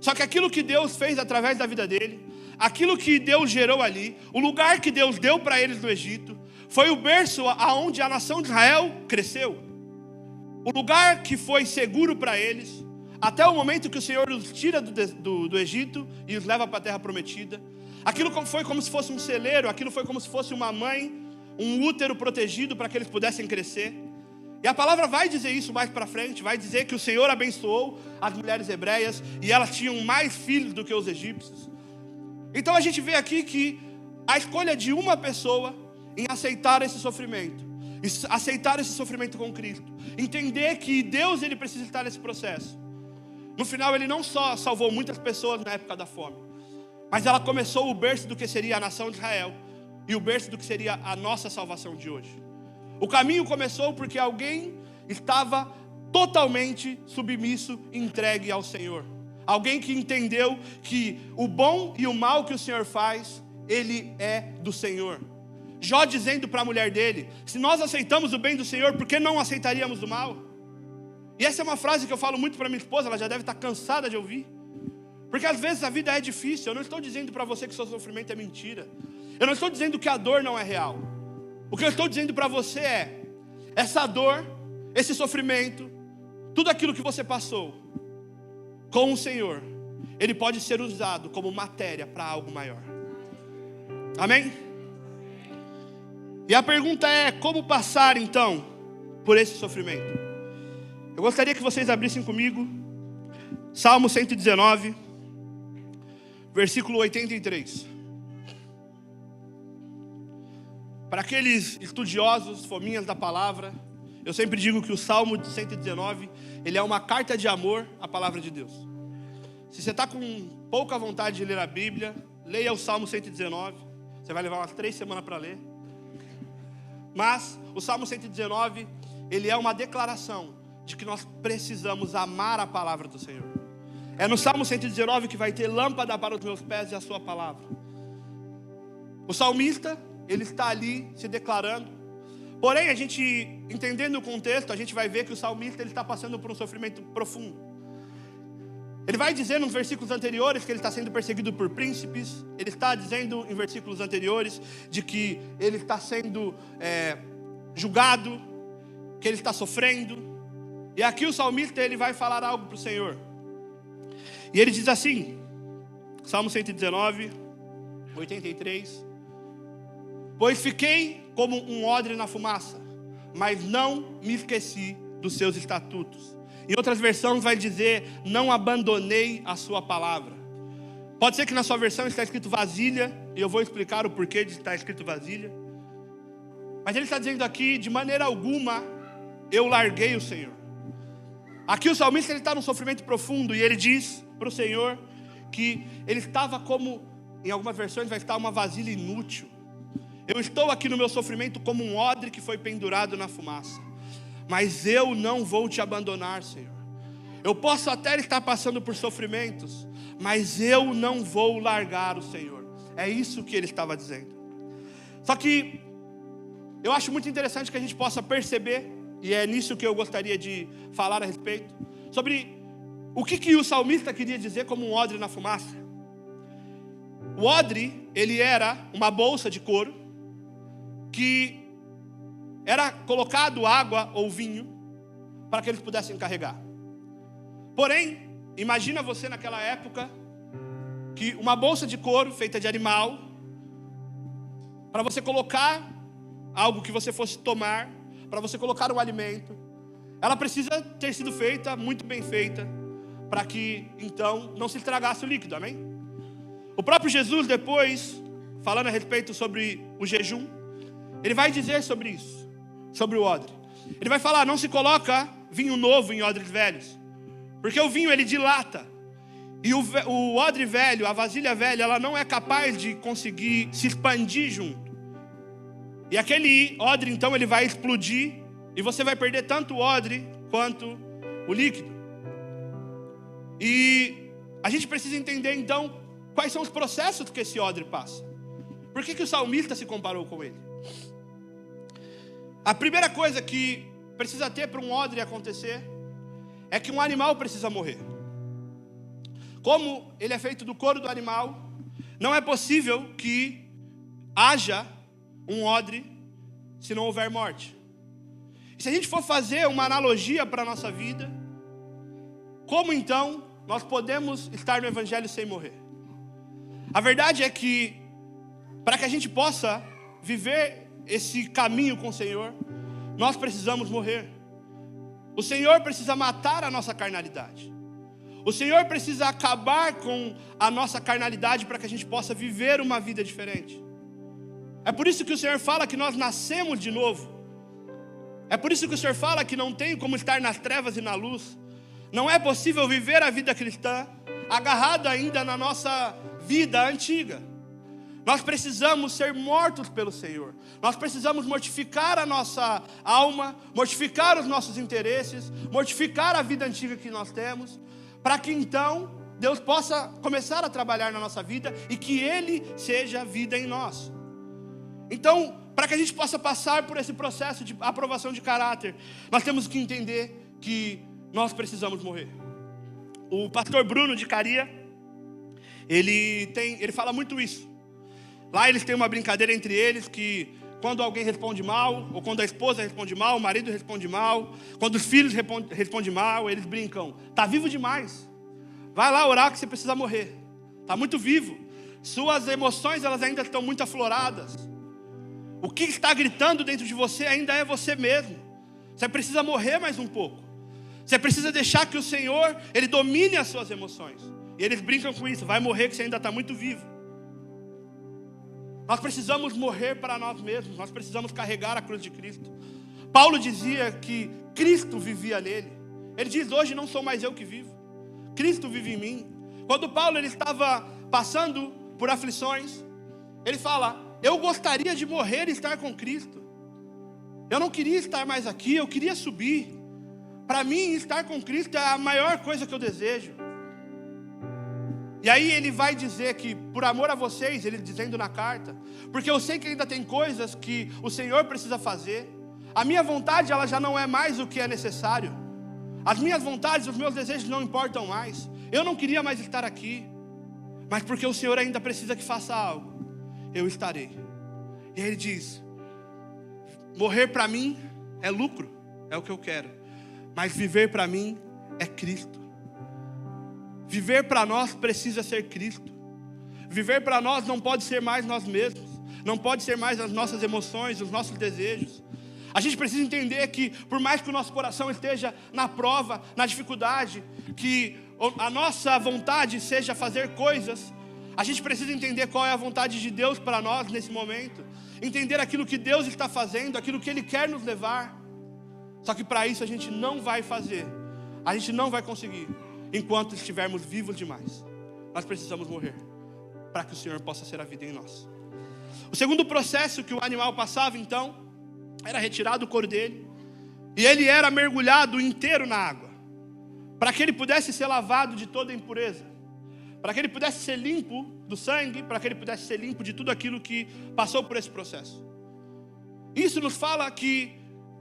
Só que aquilo que Deus fez através da vida dele, aquilo que Deus gerou ali, o lugar que Deus deu para eles no Egito, foi o berço aonde a nação de Israel cresceu. o lugar que foi seguro para eles, até o momento que o Senhor os tira do Egito e os leva para a terra prometida. Aquilo foi como se fosse um celeiro, aquilo foi como se fosse uma mãe, um útero protegido para que eles pudessem crescer. E a palavra vai dizer isso mais para frente, vai dizer que o Senhor abençoou as mulheres hebreias e elas tinham mais filhos do que os egípcios. Então a gente vê aqui que a escolha de uma pessoa em aceitar esse sofrimento com Cristo, entender que Deus ele precisa estar nesse processo. No final ele não só salvou muitas pessoas na época da fome, mas ela começou o berço do que seria a nação de Israel e o berço do que seria a nossa salvação de hoje. O caminho começou porque alguém estava totalmente submisso e entregue ao Senhor. Alguém que entendeu que o bom e o mal que o Senhor faz, ele é do Senhor. Jó dizendo para a mulher dele: se nós aceitamos o bem do Senhor, por que não aceitaríamos o mal? E essa é uma frase que eu falo muito para minha esposa, ela já deve estar cansada de ouvir. Porque às vezes a vida é difícil. Eu não estou dizendo para você que seu sofrimento é mentira. Eu não estou dizendo que a dor não é real. O que eu estou dizendo para você é: essa dor, esse sofrimento, tudo aquilo que você passou com o Senhor, ele pode ser usado como matéria para algo maior. Amém? E a pergunta é: como passar então por esse sofrimento? Eu gostaria que vocês abrissem comigo Salmo 119, versículo 83. Para aqueles estudiosos, fominhas da palavra, eu sempre digo que o Salmo 119, ele é uma carta de amor à palavra de Deus. Se você está com pouca vontade de ler a Bíblia, leia o Salmo 119. Você vai levar umas 3 semanas para ler. Mas o Salmo 119, ele é uma declaração de que nós precisamos amar a palavra do Senhor. É no Salmo 119 que vai ter: lâmpada para os meus pés e a sua palavra. O salmista, ele está ali se declarando. Porém, a gente, entendendo o contexto, a gente vai ver que o salmista ele está passando por um sofrimento profundo. Ele vai dizer nos versículos anteriores que ele está sendo perseguido por príncipes. Ele está dizendo em versículos anteriores de que ele está sendo julgado, que ele está sofrendo. E aqui o salmista ele vai falar algo para o Senhor. E ele diz assim, Salmo 119, 83: pois fiquei como um odre na fumaça, mas não me esqueci dos seus estatutos. Em outras versões vai dizer: não abandonei a sua palavra. Pode ser que na sua versão está escrito vasilha, e eu vou explicar o porquê de estar escrito vasilha. Mas ele está dizendo aqui: de maneira alguma eu larguei o Senhor. Aqui o salmista ele está num sofrimento profundo, e ele diz para o Senhor que ele estava como, em algumas versões vai estar uma vasilha inútil. Eu estou aqui no meu sofrimento como um odre que foi pendurado na fumaça, mas eu não vou te abandonar, Senhor. Eu posso até estar passando por sofrimentos, mas eu não vou largar o Senhor. É isso que ele estava dizendo. Só que eu acho muito interessante que a gente possa perceber, e é nisso que eu gostaria de falar a respeito, sobre o que o salmista queria dizer como um odre na fumaça. O odre, ele era uma bolsa de couro que era colocado água ou vinho para que eles pudessem carregar. Porém, imagina você naquela época que uma bolsa de couro feita de animal, para você colocar algo que você fosse tomar, para você colocar um alimento, ela precisa ter sido feita, muito bem feita, para que então não se estragasse o líquido, amém? O próprio Jesus depois, falando a respeito sobre o jejum, ele vai dizer sobre isso, sobre o odre. Ele vai falar: não se coloca vinho novo em odres velhos, porque o vinho ele dilata, e o odre velho, a vasilha velha, ela não é capaz de conseguir se expandir junto. E aquele odre então ele vai explodir, e você vai perder tanto o odre quanto o líquido. E a gente precisa entender então quais são os processos que esse odre passa. Por que o salmista se comparou com ele? A primeira coisa que precisa ter para um odre acontecer é que um animal precisa morrer. Como ele é feito do couro do animal, não é possível que haja um odre se não houver morte. Se a gente for fazer uma analogia para a nossa vida, como então nós podemos estar no Evangelho sem morrer? A verdade é que, para que a gente possa viver esse caminho com o Senhor, nós precisamos morrer. O Senhor precisa matar a nossa carnalidade. O Senhor precisa acabar com a nossa carnalidade para que a gente possa viver uma vida diferente. É por isso que o Senhor fala que nós nascemos de novo. É por isso que o Senhor fala que não tem como estar nas trevas e na luz. Não é possível viver a vida cristã agarrado ainda na nossa vida antiga. Nós precisamos ser mortos pelo Senhor. Nós precisamos mortificar a nossa alma, mortificar os nossos interesses, mortificar a vida antiga que nós temos, para que então Deus possa começar a trabalhar na nossa vida e que Ele seja vida em nós. Então, para que a gente possa passar por esse processo de aprovação de caráter, nós temos que entender que nós precisamos morrer. O pastor Bruno de Caria, ele fala muito isso. Lá eles têm uma brincadeira entre eles que quando alguém responde mal, ou quando a esposa responde mal, o marido responde mal, quando os filhos respondem mal, eles brincam: está vivo demais, vai lá orar que você precisa morrer, está muito vivo, suas emoções elas ainda estão muito afloradas, o que está gritando dentro de você ainda é você mesmo, você precisa morrer mais um pouco, você precisa deixar que o Senhor, Ele domine as suas emoções. E eles brincam com isso: vai morrer que você ainda está muito vivo. Nós precisamos morrer para nós mesmos, nós precisamos carregar a cruz de Cristo. Paulo dizia que Cristo vivia nele. Ele diz: hoje não sou mais eu que vivo, Cristo vive em mim. Quando Paulo ele estava passando por aflições, ele fala: eu gostaria de morrer e estar com Cristo. Eu não queria estar mais aqui, eu queria subir. Para mim, estar com Cristo é a maior coisa que eu desejo. E aí ele vai dizer que, por amor a vocês, ele dizendo na carta, porque eu sei que ainda tem coisas que o Senhor precisa fazer, a minha vontade ela já não é mais o que é necessário, as minhas vontades, os meus desejos não importam mais, eu não queria mais estar aqui, mas porque o Senhor ainda precisa que faça algo, eu estarei. E aí ele diz: morrer para mim é lucro, é o que eu quero, mas viver para mim é Cristo. Viver para nós precisa ser Cristo. Viver para nós não pode ser mais nós mesmos, não pode ser mais as nossas emoções, os nossos desejos. A gente precisa entender que, por mais que o nosso coração esteja na prova, na dificuldade, que a nossa vontade seja fazer coisas, a gente precisa entender qual é a vontade de Deus para nós nesse momento, entender aquilo que Deus está fazendo, aquilo que Ele quer nos levar. Só que para isso a gente não vai fazer, a gente não vai conseguir enquanto estivermos vivos demais. Nós precisamos morrer para que o Senhor possa ser a vida em nós. O segundo processo que o animal passava então era retirado o couro dele e ele era mergulhado inteiro na água, para que ele pudesse ser lavado de toda impureza, para que ele pudesse ser limpo do sangue, para que ele pudesse ser limpo de tudo aquilo que passou por esse processo. Isso nos fala que,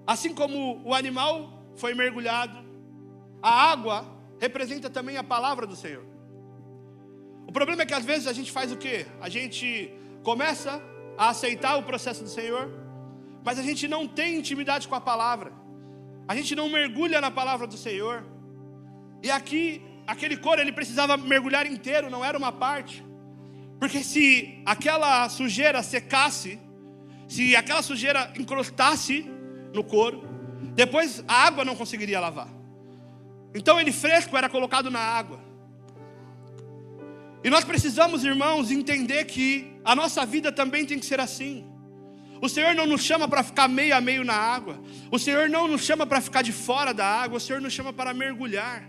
assim como o animal foi mergulhado, a água representa também a palavra do Senhor. O problema é que às vezes a gente faz o quê? A gente começa a aceitar o processo do Senhor, mas a gente não tem intimidade com a palavra. A gente não mergulha na palavra do Senhor. E aqui, aquele couro, ele precisava mergulhar inteiro, não era uma parte. Porque se aquela sujeira secasse, se aquela sujeira encrostasse no couro, depois a água não conseguiria lavar. Então ele fresco era colocado na água. E nós precisamos, irmãos, entender que a nossa vida também tem que ser assim. O Senhor não nos chama para ficar meio a meio na água. O Senhor não nos chama para ficar de fora da água. O Senhor nos chama para mergulhar.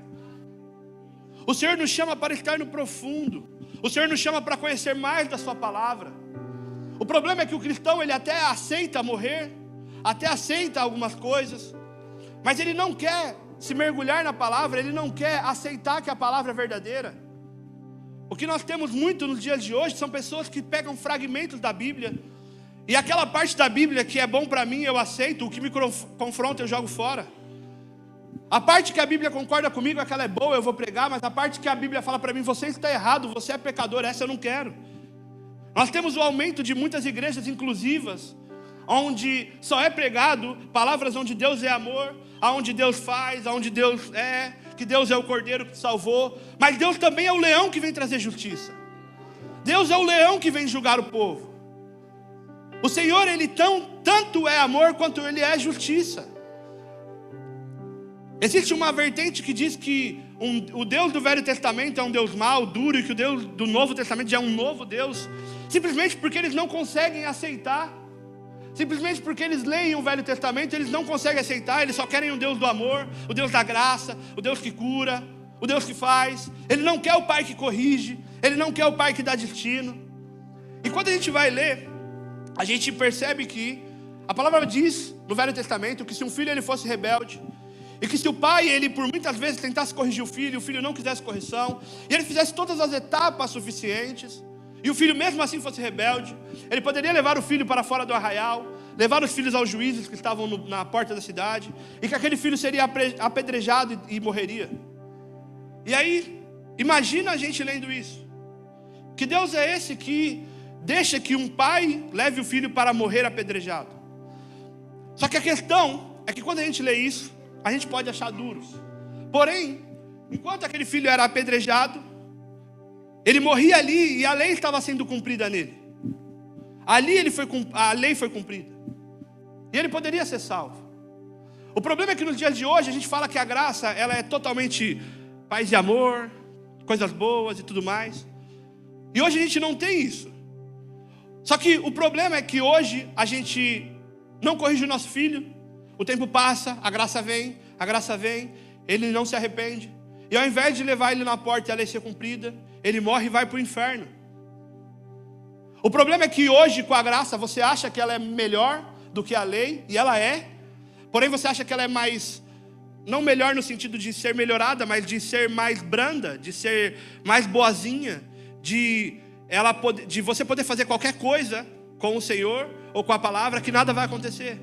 O Senhor nos chama para estar no profundo. O Senhor nos chama para conhecer mais da sua palavra. O problema é que o cristão, ele até aceita morrer, até aceita algumas coisas, mas ele não quer se mergulhar na palavra, ele não quer aceitar que a palavra é verdadeira. O que nós temos muito nos dias de hoje são pessoas que pegam fragmentos da Bíblia, e aquela parte da Bíblia que é bom para mim eu aceito, o que me confronta eu jogo fora. A parte que a Bíblia concorda comigo, aquela é boa, eu vou pregar, mas a parte que a Bíblia fala para mim: você está errado, você é pecador, essa eu não quero. Nós temos o aumento de muitas igrejas inclusivas, onde só é pregado palavras onde Deus é amor, aonde Deus faz, aonde Deus é, que Deus é o Cordeiro que te salvou, mas Deus também é o leão que vem trazer justiça. Deus é o leão que vem julgar o povo. O Senhor, Ele tanto é amor quanto Ele é justiça. Existe uma vertente que diz que o Deus do Velho Testamento é um Deus mau, duro, e que o Deus do Novo Testamento já é um novo Deus, simplesmente porque eles não conseguem aceitar, simplesmente porque eles leem o Velho Testamento, eles não conseguem aceitar, eles só querem o Deus do amor, o Deus da graça, o Deus que cura, o Deus que faz. Ele não quer o pai que corrige, ele não quer o pai que dá destino. E quando a gente vai ler, a gente percebe que a palavra diz no Velho Testamento que se um filho ele fosse rebelde, e que se o pai, ele por muitas vezes tentasse corrigir o filho não quisesse correção, e ele fizesse todas as etapas suficientes, e o filho mesmo assim fosse rebelde, ele poderia levar o filho para fora do arraial, levar os filhos aos juízes que estavam na porta da cidade, e que aquele filho seria apedrejado e morreria. E aí, imagina a gente lendo isso. Que Deus é esse que deixa que um pai leve o filho para morrer apedrejado? Só que a questão é que quando a gente lê isso, a gente pode achar duros. Porém, enquanto aquele filho era apedrejado, ele morria ali e a lei estava sendo cumprida nele. Ali a lei foi cumprida. E ele poderia ser salvo. O problema é que nos dias de hoje a gente fala que a graça ela é totalmente paz e amor, coisas boas e tudo mais. E hoje a gente não tem isso. Só que o problema é que hoje a gente não corrige o nosso filho. O tempo passa, a graça vem, ele não se arrepende. E ao invés de levar ele na porta e a lei ser cumprida, ele morre e vai para o inferno. O problema é que hoje com a graça você acha que ela é melhor do que a lei, e ela é. Porém você acha que ela é mais, não melhor no sentido de ser melhorada, mas de ser mais branda, de ser mais boazinha, de você poder fazer qualquer coisa com o Senhor ou com a palavra que nada vai acontecer.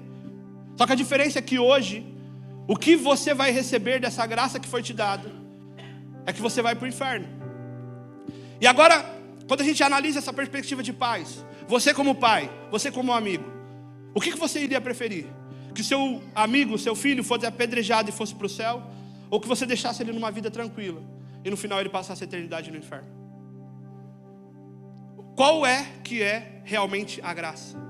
Só que a diferença é que hoje, o que você vai receber dessa graça que foi te dada, é que você vai para o inferno. E agora, quando a gente analisa essa perspectiva de pais, você como pai, você como amigo, o que você iria preferir? Que seu amigo, seu filho fosse apedrejado e fosse para o céu? Ou que você deixasse ele numa vida tranquila e no final ele passasse a eternidade no inferno? Qual é que é realmente a graça?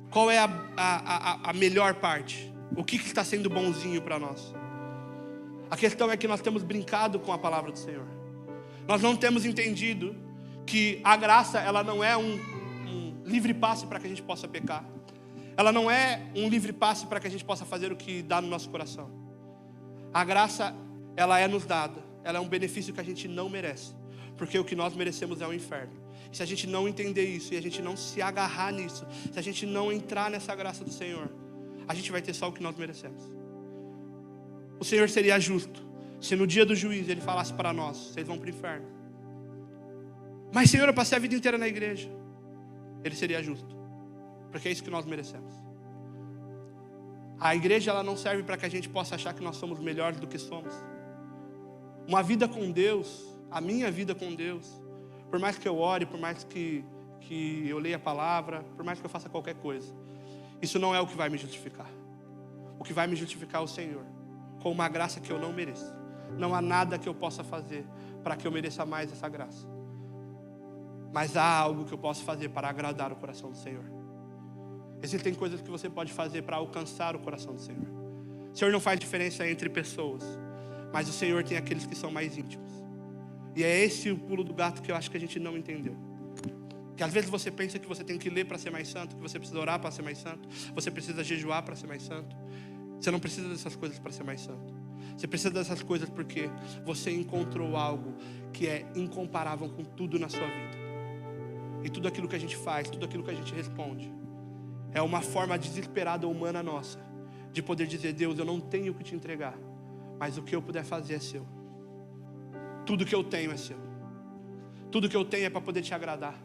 Qual é a melhor parte? O que está sendo bonzinho para nós? A questão é que nós temos brincado com a palavra do Senhor. Nós não temos entendido que a graça ela não é um livre passe para que a gente possa pecar. Ela não é um livre passe para que a gente possa fazer o que dá no nosso coração. A graça ela é nos dada. Ela é um benefício que a gente não merece. Porque o que nós merecemos é o inferno. E se a gente não entender isso, e a gente não se agarrar nisso, se a gente não entrar nessa graça do Senhor, a gente vai ter só o que nós merecemos. O Senhor seria justo se no dia do juízo Ele falasse para nós: vocês vão para o inferno. Mas Senhor, eu passei a vida inteira na igreja. Ele seria justo, porque é isso que nós merecemos. A igreja ela não serve para que a gente possa achar que nós somos melhores do que somos. Uma vida com Deus, a minha vida com Deus, por mais que eu ore, por mais que eu leia a palavra, por mais que eu faça qualquer coisa, isso não é o que vai me justificar. O que vai me justificar é o Senhor, com uma graça que eu não mereço. Não há nada que eu possa fazer para que eu mereça mais essa graça. Mas há algo que eu posso fazer para agradar o coração do Senhor. Existem coisas que você pode fazer para alcançar o coração do Senhor. O Senhor não faz diferença entre pessoas, mas o Senhor tem aqueles que são mais íntimos. E é esse o pulo do gato que eu acho que a gente não entendeu. Que às vezes você pensa que você tem que ler para ser mais santo, que você precisa orar para ser mais santo, você precisa jejuar para ser mais santo. Você não precisa dessas coisas para ser mais santo. Você precisa dessas coisas porque você encontrou algo que é incomparável com tudo na sua vida. E tudo aquilo que a gente faz, tudo aquilo que a gente responde, é uma forma desesperada humana nossa de poder dizer: Deus, eu não tenho o que te entregar, mas o que eu puder fazer é seu. Tudo que eu tenho é seu. Tudo que eu tenho é para poder te agradar.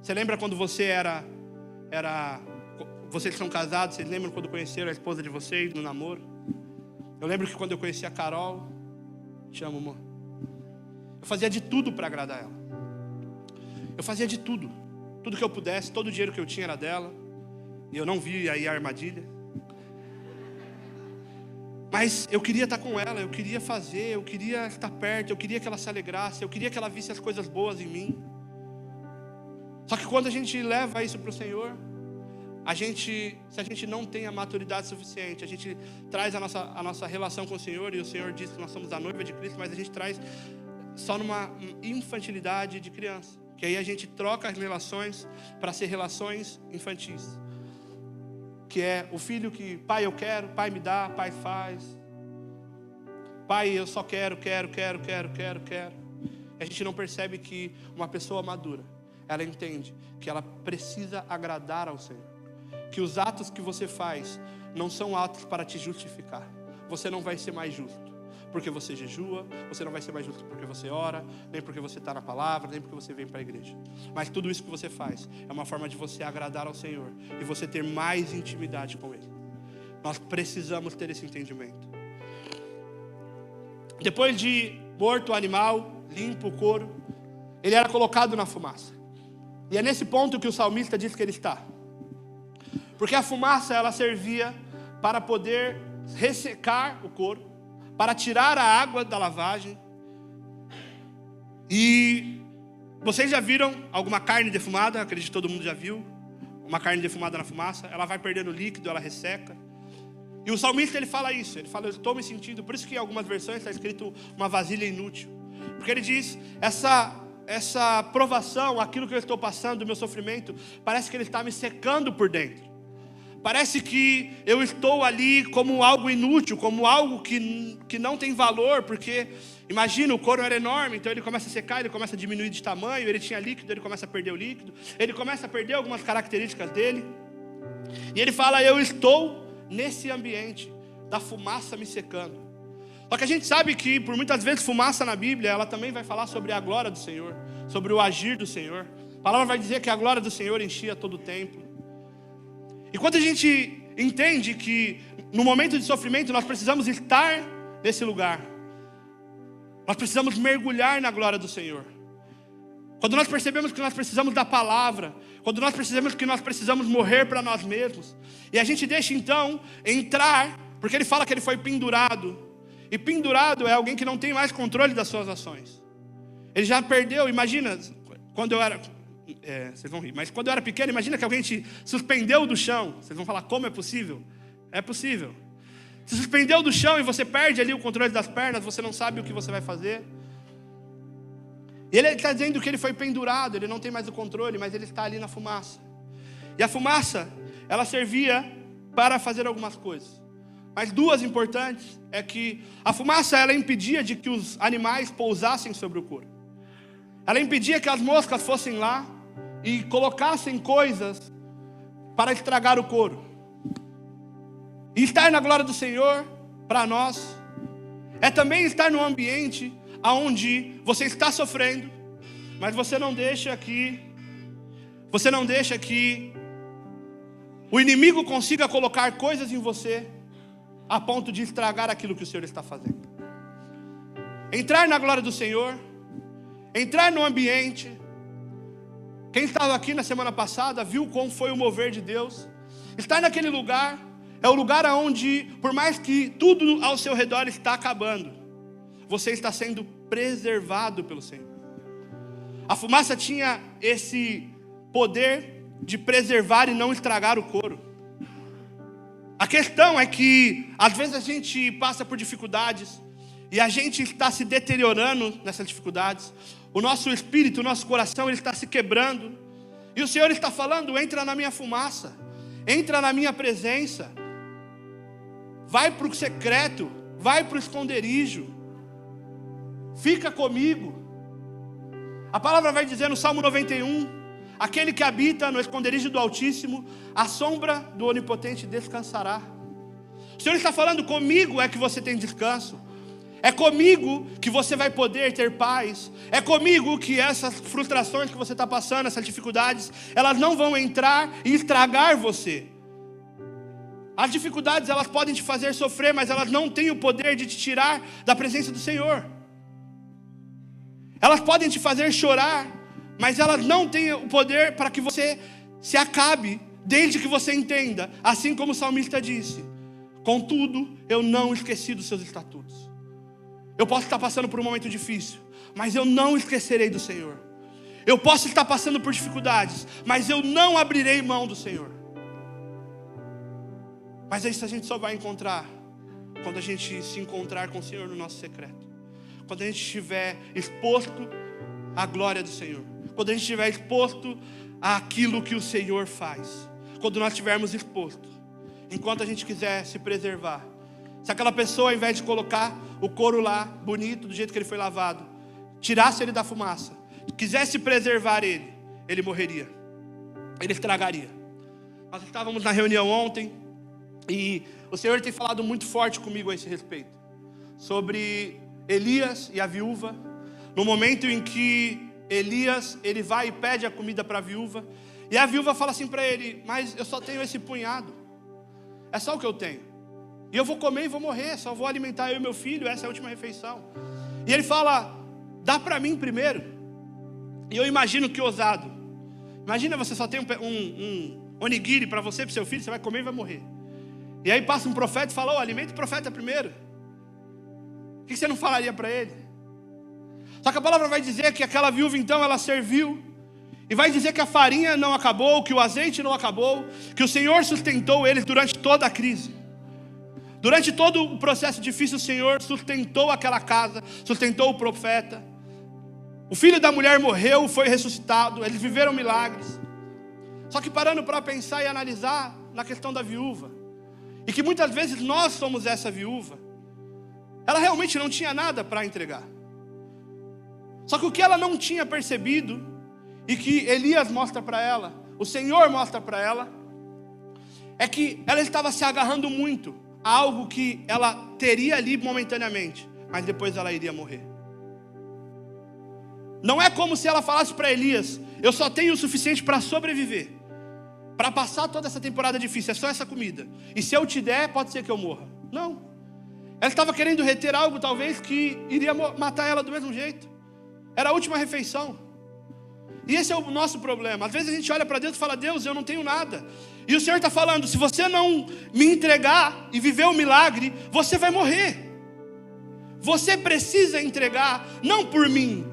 Você lembra quando vocês são casados, vocês lembram quando conheceram a esposa de vocês no namoro? Eu lembro que quando eu conheci a Carol, te amo, amor, eu fazia de tudo para agradar ela. Eu fazia de tudo. tudo que eu pudesse, todo o dinheiro que eu tinha era dela. E eu não vi aí a armadilha. Mas eu queria estar com ela, eu queria fazer, eu queria estar perto, eu queria que ela se alegrasse, eu queria que ela visse as coisas boas em mim. Só que quando a gente leva isso para o Senhor, se a gente não tem a maturidade suficiente, a gente traz a nossa relação com o Senhor, e o Senhor diz que nós somos a noiva de Cristo, mas a gente traz só numa infantilidade de criança, que aí a gente troca as relações para ser relações infantis, que é o filho que, pai eu quero, pai me dá, pai faz, pai eu só quero. A gente não percebe que uma pessoa madura, ela entende que ela precisa agradar ao Senhor, que os atos que você faz não são atos para te justificar. Você não vai ser mais justo porque você jejua, você não vai ser mais justo porque você ora, nem porque você está na palavra, nem porque você vem para a igreja. Mas tudo isso que você faz é uma forma de você agradar ao Senhor e você ter mais intimidade com Ele. Nós precisamos ter esse entendimento. Depois de morto o animal, limpo o couro, ele era colocado na fumaça. E é nesse ponto que o salmista diz que ele está. Porque a fumaça, ela servia para poder ressecar o couro, para tirar a água da lavagem. E vocês já viram alguma carne defumada? Acredito que todo mundo já viu. Uma carne defumada na fumaça, ela vai perdendo líquido, ela resseca. E o salmista, ele fala isso, ele fala, eu estou me sentindo, por isso que em algumas versões está escrito uma vasilha inútil. Porque ele diz, essa provação, aquilo que eu estou passando, o meu sofrimento, parece que ele está me secando por dentro. Parece que eu estou ali como algo inútil, como algo que não tem valor, porque, imagina, o couro era enorme, então ele começa a secar, ele começa a diminuir de tamanho, ele tinha líquido, ele começa a perder o líquido, ele começa a perder algumas características dele. E ele fala, eu estou nesse ambiente da fumaça me secando. Só que a gente sabe que, por muitas vezes, fumaça na Bíblia, ela também vai falar sobre a glória do Senhor, sobre o agir do Senhor. A palavra vai dizer que a glória do Senhor enchia todo o templo. E quando a gente entende que no momento de sofrimento nós precisamos estar nesse lugar, nós precisamos mergulhar na glória do Senhor. Quando nós percebemos que nós precisamos da palavra, quando nós percebemos que nós precisamos morrer para nós mesmos, e a gente deixa então entrar, porque ele fala que ele foi pendurado, e pendurado é alguém que não tem mais controle das suas ações. Ele já perdeu, imagina, quando eu era... vocês vão rir, mas quando eu era pequeno, imagina que alguém te suspendeu do chão. Vocês vão falar, como é possível? É possível. Se suspendeu do chão e você perde ali o controle das pernas, você não sabe o que você vai fazer. E ele está dizendo que ele foi pendurado, ele não tem mais o controle, mas ele está ali na fumaça. E a fumaça, ela servia para fazer algumas coisas. Mas duas importantes é que a fumaça, ela impedia de que os animais pousassem sobre o couro. Ela impedia que as moscas fossem lá e colocassem coisas para estragar o couro. E estar na glória do Senhor, para nós, é também estar num ambiente onde você está sofrendo, mas você não deixa que o inimigo consiga colocar coisas em você a ponto de estragar aquilo que o Senhor está fazendo. Entrar na glória do Senhor, entrar no ambiente. Quem estava aqui na semana passada viu como foi o mover de Deus. Estar naquele lugar é o lugar onde, por mais que tudo ao seu redor está acabando, você está sendo preservado pelo Senhor. A fumaça tinha esse poder de preservar e não estragar o couro. A questão é que às vezes a gente passa por dificuldades e a gente está se deteriorando nessas dificuldades. O nosso espírito, o nosso coração, ele está se quebrando. E o Senhor está falando, entra na minha fumaça, entra na minha presença. Vai para o secreto, vai para o esconderijo. Fica comigo. A palavra vai dizer no Salmo 91, aquele que habita no esconderijo do Altíssimo, a sombra do Onipotente descansará. O Senhor está falando, comigo é que você tem descanso. É comigo que você vai poder ter paz. É comigo que essas frustrações que você está passando, essas dificuldades, elas não vão entrar e estragar você. As dificuldades, elas podem te fazer sofrer, mas elas não têm o poder de te tirar da presença do Senhor. Elas podem te fazer chorar, mas elas não têm o poder para que você se acabe, desde que você entenda, assim como o salmista disse: contudo, eu não esqueci dos seus estatutos. Eu posso estar passando por um momento difícil, mas eu não esquecerei do Senhor. Eu posso estar passando por dificuldades, mas eu não abrirei mão do Senhor. Mas isso a gente só vai encontrar quando a gente se encontrar com o Senhor no nosso secreto. Quando a gente estiver exposto à glória do Senhor. Quando a gente estiver exposto àquilo que o Senhor faz. Quando nós estivermos expostos. Enquanto a gente quiser se preservar. Se aquela pessoa, ao invés de colocar o couro lá, bonito, do jeito que ele foi lavado, tirasse ele da fumaça, quisesse preservar ele, ele morreria. Ele estragaria. Nós estávamos na reunião ontem e o Senhor tem falado muito forte comigo a esse respeito. Sobre Elias e a viúva. No momento em que Elias, ele vai e pede a comida para a viúva. E a viúva fala assim para ele: mas eu só tenho esse punhado. É só o que eu tenho. E eu vou comer e vou morrer. Só vou alimentar eu e meu filho. Essa é a última refeição. E ele fala: dá para mim primeiro. E eu imagino que ousado. Imagina você só tem um onigiri para você, para o seu filho. Você vai comer e vai morrer. E aí passa um profeta e fala: alimenta o profeta primeiro. O que você não falaria para ele? Só que a palavra vai dizer que aquela viúva então ela serviu. E vai dizer que a farinha não acabou, que o azeite não acabou, que o Senhor sustentou eles durante toda a crise. Durante todo o processo difícil, o Senhor sustentou aquela casa, sustentou o profeta. O filho da mulher morreu, foi ressuscitado, eles viveram milagres. Só que parando para pensar e analisar na questão da viúva, e que muitas vezes nós somos essa viúva, ela realmente não tinha nada para entregar. Só que o que ela não tinha percebido, e que Elias mostra para ela, o Senhor mostra para ela, é que ela estava se agarrando muito a algo que ela teria ali momentaneamente, mas depois ela iria morrer. Não é como se ela falasse para Elias: eu só tenho o suficiente para sobreviver, para passar toda essa temporada difícil, é só essa comida, e se eu te der, pode ser que eu morra. Não. Ela estava querendo reter algo talvez que iria matar ela do mesmo jeito. Era a última refeição. E esse é o nosso problema. Às vezes a gente olha para Deus e fala: Deus, eu não tenho nada. E o Senhor está falando: se você não me entregar e viver o milagre, você vai morrer. Você precisa entregar, não por mim.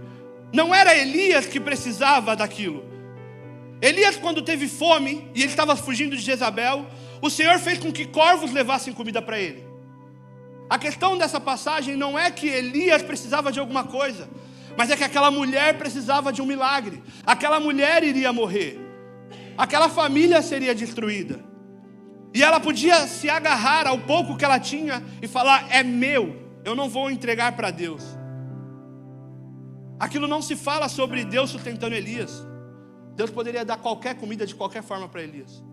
Não era Elias que precisava daquilo. Elias, quando teve fome e ele estava fugindo de Jezabel, o Senhor fez com que corvos levassem comida para ele. A questão dessa passagem não é que Elias precisava de alguma coisa, mas é que aquela mulher precisava de um milagre. Aquela mulher iria morrer. Aquela família seria destruída. E ela podia se agarrar ao pouco que ela tinha e falar: é meu, eu não vou entregar para Deus. Aquilo não se fala sobre Deus sustentando Elias. Deus poderia dar qualquer comida de qualquer forma para Elias.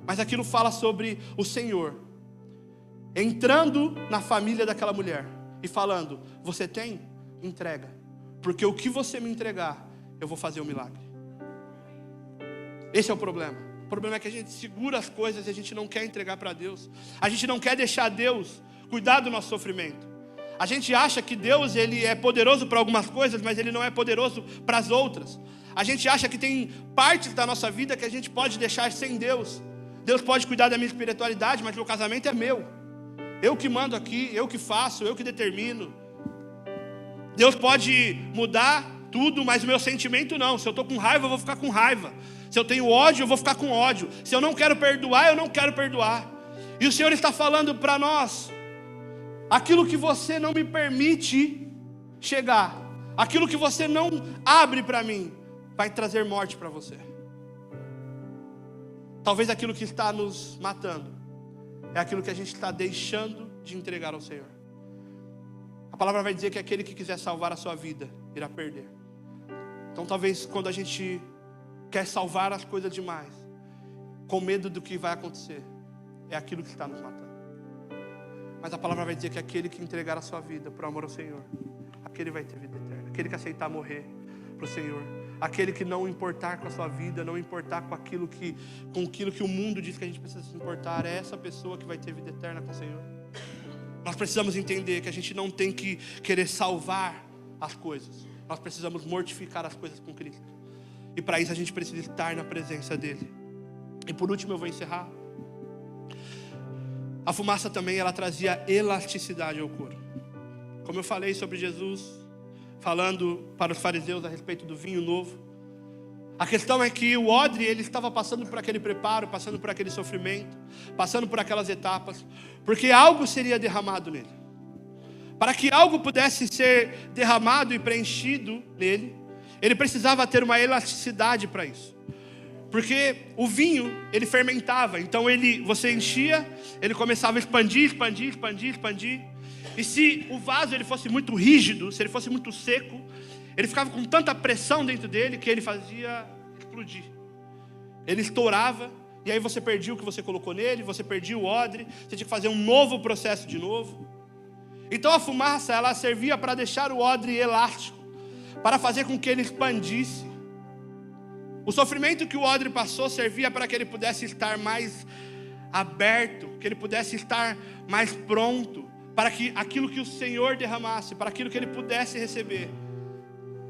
Mas aquilo fala sobre o Senhor entrando na família daquela mulher e falando: você tem? Entrega. Porque o que você me entregar, eu vou fazer um milagre. Esse é o problema. O problema é que a gente segura as coisas e a gente não quer entregar para Deus. A gente não quer deixar Deus cuidar do nosso sofrimento. A gente acha que Deus, ele é poderoso para algumas coisas, mas ele não é poderoso para as outras. A gente acha que tem partes da nossa vida que a gente pode deixar sem Deus. Deus pode cuidar da minha espiritualidade, mas meu casamento é meu. Eu que mando aqui, eu que faço, eu que determino. Deus pode mudar tudo, mas o meu sentimento não. Se eu estou com raiva, eu vou ficar com raiva. Se eu tenho ódio, eu vou ficar com ódio. Se eu não quero perdoar, eu não quero perdoar. E o Senhor está falando para nós: aquilo que você não me permite chegar, aquilo que você não abre para mim, vai trazer morte para você. Talvez aquilo que está nos matando é aquilo que a gente está deixando de entregar ao Senhor. A palavra vai dizer que aquele que quiser salvar a sua vida, irá perder. Então talvez quando a gente quer salvar as coisas demais, com medo do que vai acontecer, é aquilo que está nos matando. Mas a palavra vai dizer que aquele que entregar a sua vida por amor ao Senhor, aquele vai ter vida eterna. Aquele que aceitar morrer para o Senhor, aquele que não importar com a sua vida, não importar com aquilo que o mundo diz que a gente precisa se importar, é essa pessoa que vai ter vida eterna com o Senhor. Nós precisamos entender que a gente não tem que querer salvar as coisas. Nós precisamos mortificar as coisas com Cristo. E para isso a gente precisa estar na presença dele. E por último eu vou encerrar. A fumaça também, ela trazia elasticidade ao couro. Como eu falei sobre Jesus, falando para os fariseus a respeito do vinho novo. A questão é que o odre, ele estava passando por aquele preparo, passando por aquele sofrimento, passando por aquelas etapas, porque algo seria derramado nele. Para que algo pudesse ser derramado e preenchido nele, ele precisava ter uma elasticidade para isso. Porque o vinho, ele fermentava, então você enchia, ele começava a expandir. E se o vaso ele fosse muito rígido, se ele fosse muito seco, ele ficava com tanta pressão dentro dele que ele fazia explodir. Ele estourava, e aí você perdia o que você colocou nele, você perdia o odre, você tinha que fazer um novo processo de novo. Então a fumaça, ela servia para deixar o odre elástico, para fazer com que ele expandisse. O sofrimento que o odre passou servia para que ele pudesse estar mais aberto, que ele pudesse estar mais pronto, para que aquilo que o Senhor derramasse, para aquilo que ele pudesse receber,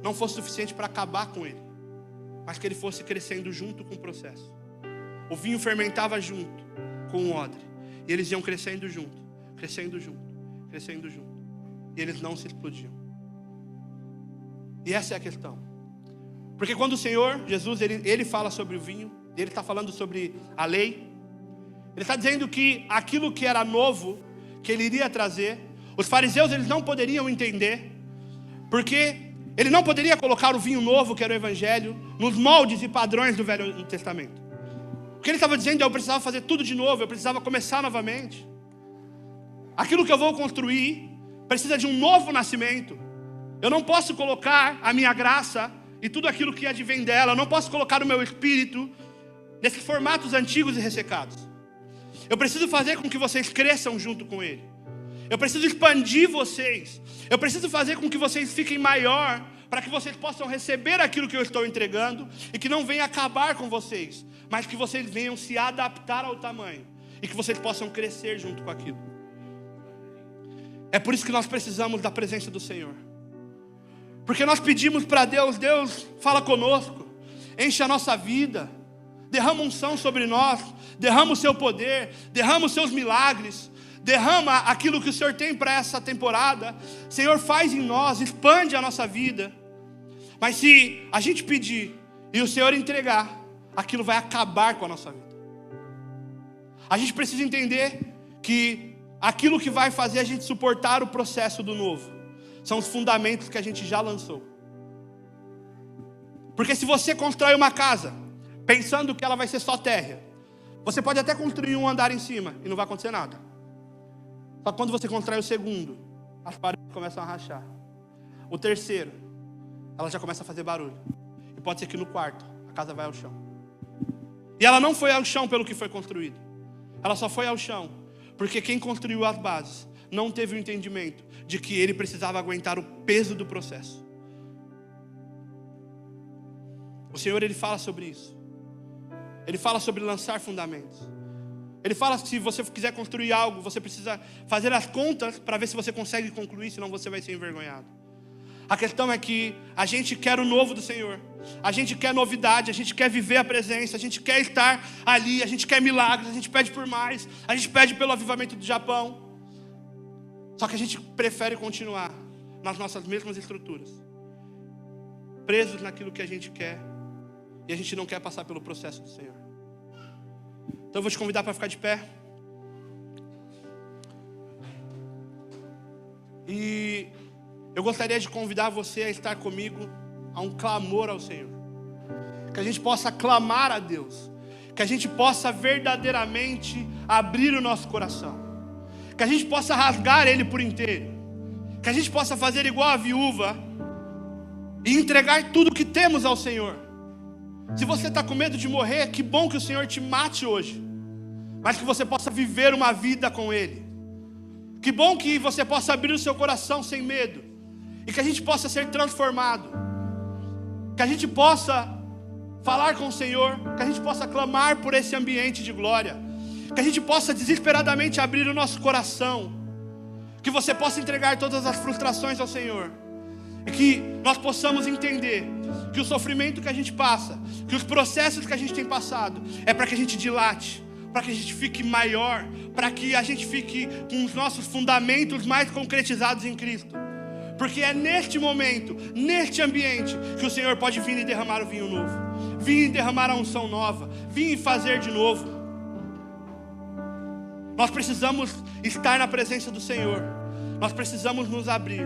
não fosse suficiente para acabar com ele, mas que ele fosse crescendo junto com o processo. O vinho fermentava junto com o odre, e eles iam crescendo junto, e eles não se explodiam. E essa é a questão. Porque quando o Senhor, Jesus, ele fala sobre o vinho, ele está falando sobre a lei, ele está dizendo que aquilo que era novo, que ele iria trazer, os fariseus eles não poderiam entender, porque ele não poderia colocar o vinho novo, que era o Evangelho, nos moldes e padrões do Velho Testamento. O que ele estava dizendo é: eu precisava fazer tudo de novo, eu precisava começar novamente. Aquilo que eu vou construir precisa de um novo nascimento. Eu não posso colocar a minha graça e tudo aquilo que advém dela, eu não posso colocar o meu espírito nesses formatos antigos e ressecados. Eu preciso fazer com que vocês cresçam junto com ele. Eu preciso expandir vocês. Eu preciso fazer com que vocês fiquem maior, para que vocês possam receber aquilo que eu estou entregando, e que não venha acabar com vocês, mas que vocês venham se adaptar ao tamanho, e que vocês possam crescer junto com aquilo. É por isso que nós precisamos da presença do Senhor. Porque nós pedimos para Deus: Deus, fala conosco, enche a nossa vida, derrama unção sobre nós, derrama o seu poder, derrama os seus milagres, derrama aquilo que o Senhor tem para essa temporada. Senhor, faz em nós, expande a nossa vida. Mas se a gente pedir e o Senhor entregar, aquilo vai acabar com a nossa vida. A gente precisa entender que aquilo que vai fazer a gente suportar o processo do novo são os fundamentos que a gente já lançou. Porque se você constrói uma casa pensando que ela vai ser só terra, você pode até construir um andar em cima e não vai acontecer nada. Só que quando você constrói o segundo, as paredes começam a rachar. O terceiro, ela já começa a fazer barulho. E pode ser que no quarto, a casa vai ao chão. E ela não foi ao chão pelo que foi construído. Ela só foi ao chão porque quem construiu as bases não teve o entendimento de que ele precisava aguentar o peso do processo. O Senhor, ele fala sobre isso. Ele fala sobre lançar fundamentos. Ele fala que se você quiser construir algo, você precisa fazer as contas para ver se você consegue concluir, senão você vai ser envergonhado. A questão é que a gente quer o novo do Senhor. A gente quer novidade, a gente quer viver a presença, a gente quer estar ali, a gente quer milagres, a gente pede por mais, a gente pede pelo avivamento do Japão. Só que a gente prefere continuar nas nossas mesmas estruturas, presos naquilo que a gente quer, e a gente não quer passar pelo processo do Senhor. Então eu vou te convidar para ficar de pé. E eu gostaria de convidar você a estar comigo a um clamor ao Senhor. Que a gente possa clamar a Deus, que a gente possa verdadeiramente abrir o nosso coração, que a gente possa rasgar ele por inteiro, que a gente possa fazer igual a viúva e entregar tudo que temos ao Senhor. Se você está com medo de morrer, que bom que o Senhor te mate hoje, mas que você possa viver uma vida com Ele. Que bom que você possa abrir o seu coração sem medo, e que a gente possa ser transformado, que a gente possa falar com o Senhor, que a gente possa clamar por esse ambiente de glória, que a gente possa desesperadamente abrir o nosso coração, que você possa entregar todas as frustrações ao Senhor, E que nós possamos entender que o sofrimento que a gente passa, que os processos que a gente tem passado, é para que a gente dilate, para que a gente fique maior, para que a gente fique com os nossos fundamentos mais concretizados em Cristo. Porque é neste momento, neste ambiente, que o Senhor pode vir e derramar o vinho novo, vir e derramar a unção nova, vir e fazer de novo. Nós precisamos estar na presença do Senhor, nós precisamos nos abrir,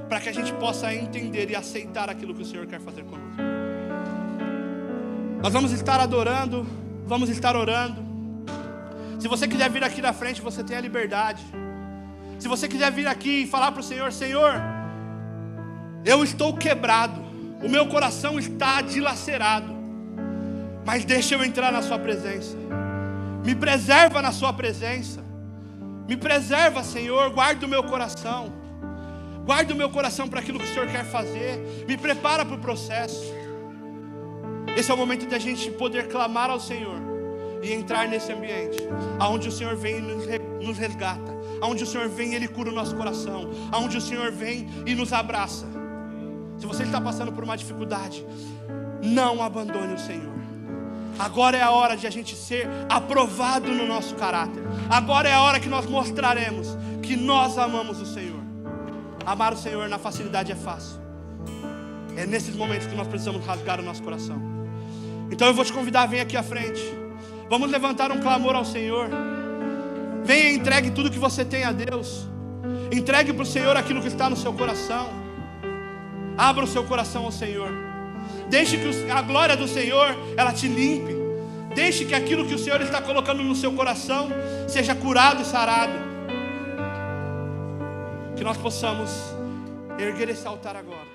para que a gente possa entender e aceitar aquilo que o Senhor quer fazer conosco. Nós vamos estar adorando, vamos estar orando. Se você quiser vir aqui na frente, você tem a liberdade. Se você quiser vir aqui e falar para o Senhor: Senhor, eu estou quebrado, o meu coração está dilacerado, mas deixa eu entrar na sua presença. Me preserva na sua presença. Me preserva, Senhor, guarda o meu coração. Guarda o meu coração para aquilo que o Senhor quer fazer. Me prepara para o processo. Esse é o momento de a gente poder clamar ao Senhor e entrar nesse ambiente, aonde o Senhor vem e nos resgata, aonde o Senhor vem e Ele cura o nosso coração, aonde o Senhor vem e nos abraça. Se você está passando por uma dificuldade, não abandone o Senhor. Agora é a hora de a gente ser aprovado no nosso caráter. Agora é a hora que nós mostraremos que nós amamos o Senhor. Amar o Senhor na facilidade é fácil. É nesses momentos que nós precisamos rasgar o nosso coração. Então eu vou te convidar, vem aqui à frente. Vamos levantar um clamor ao Senhor. Venha e entregue tudo que você tem a Deus. Entregue para o Senhor aquilo que está no seu coração. Abra o seu coração ao Senhor. Deixe que a glória do Senhor, ela te limpe. Deixe que aquilo que o Senhor está colocando no seu coração seja curado e sarado. Que nós possamos erguer esse altar agora.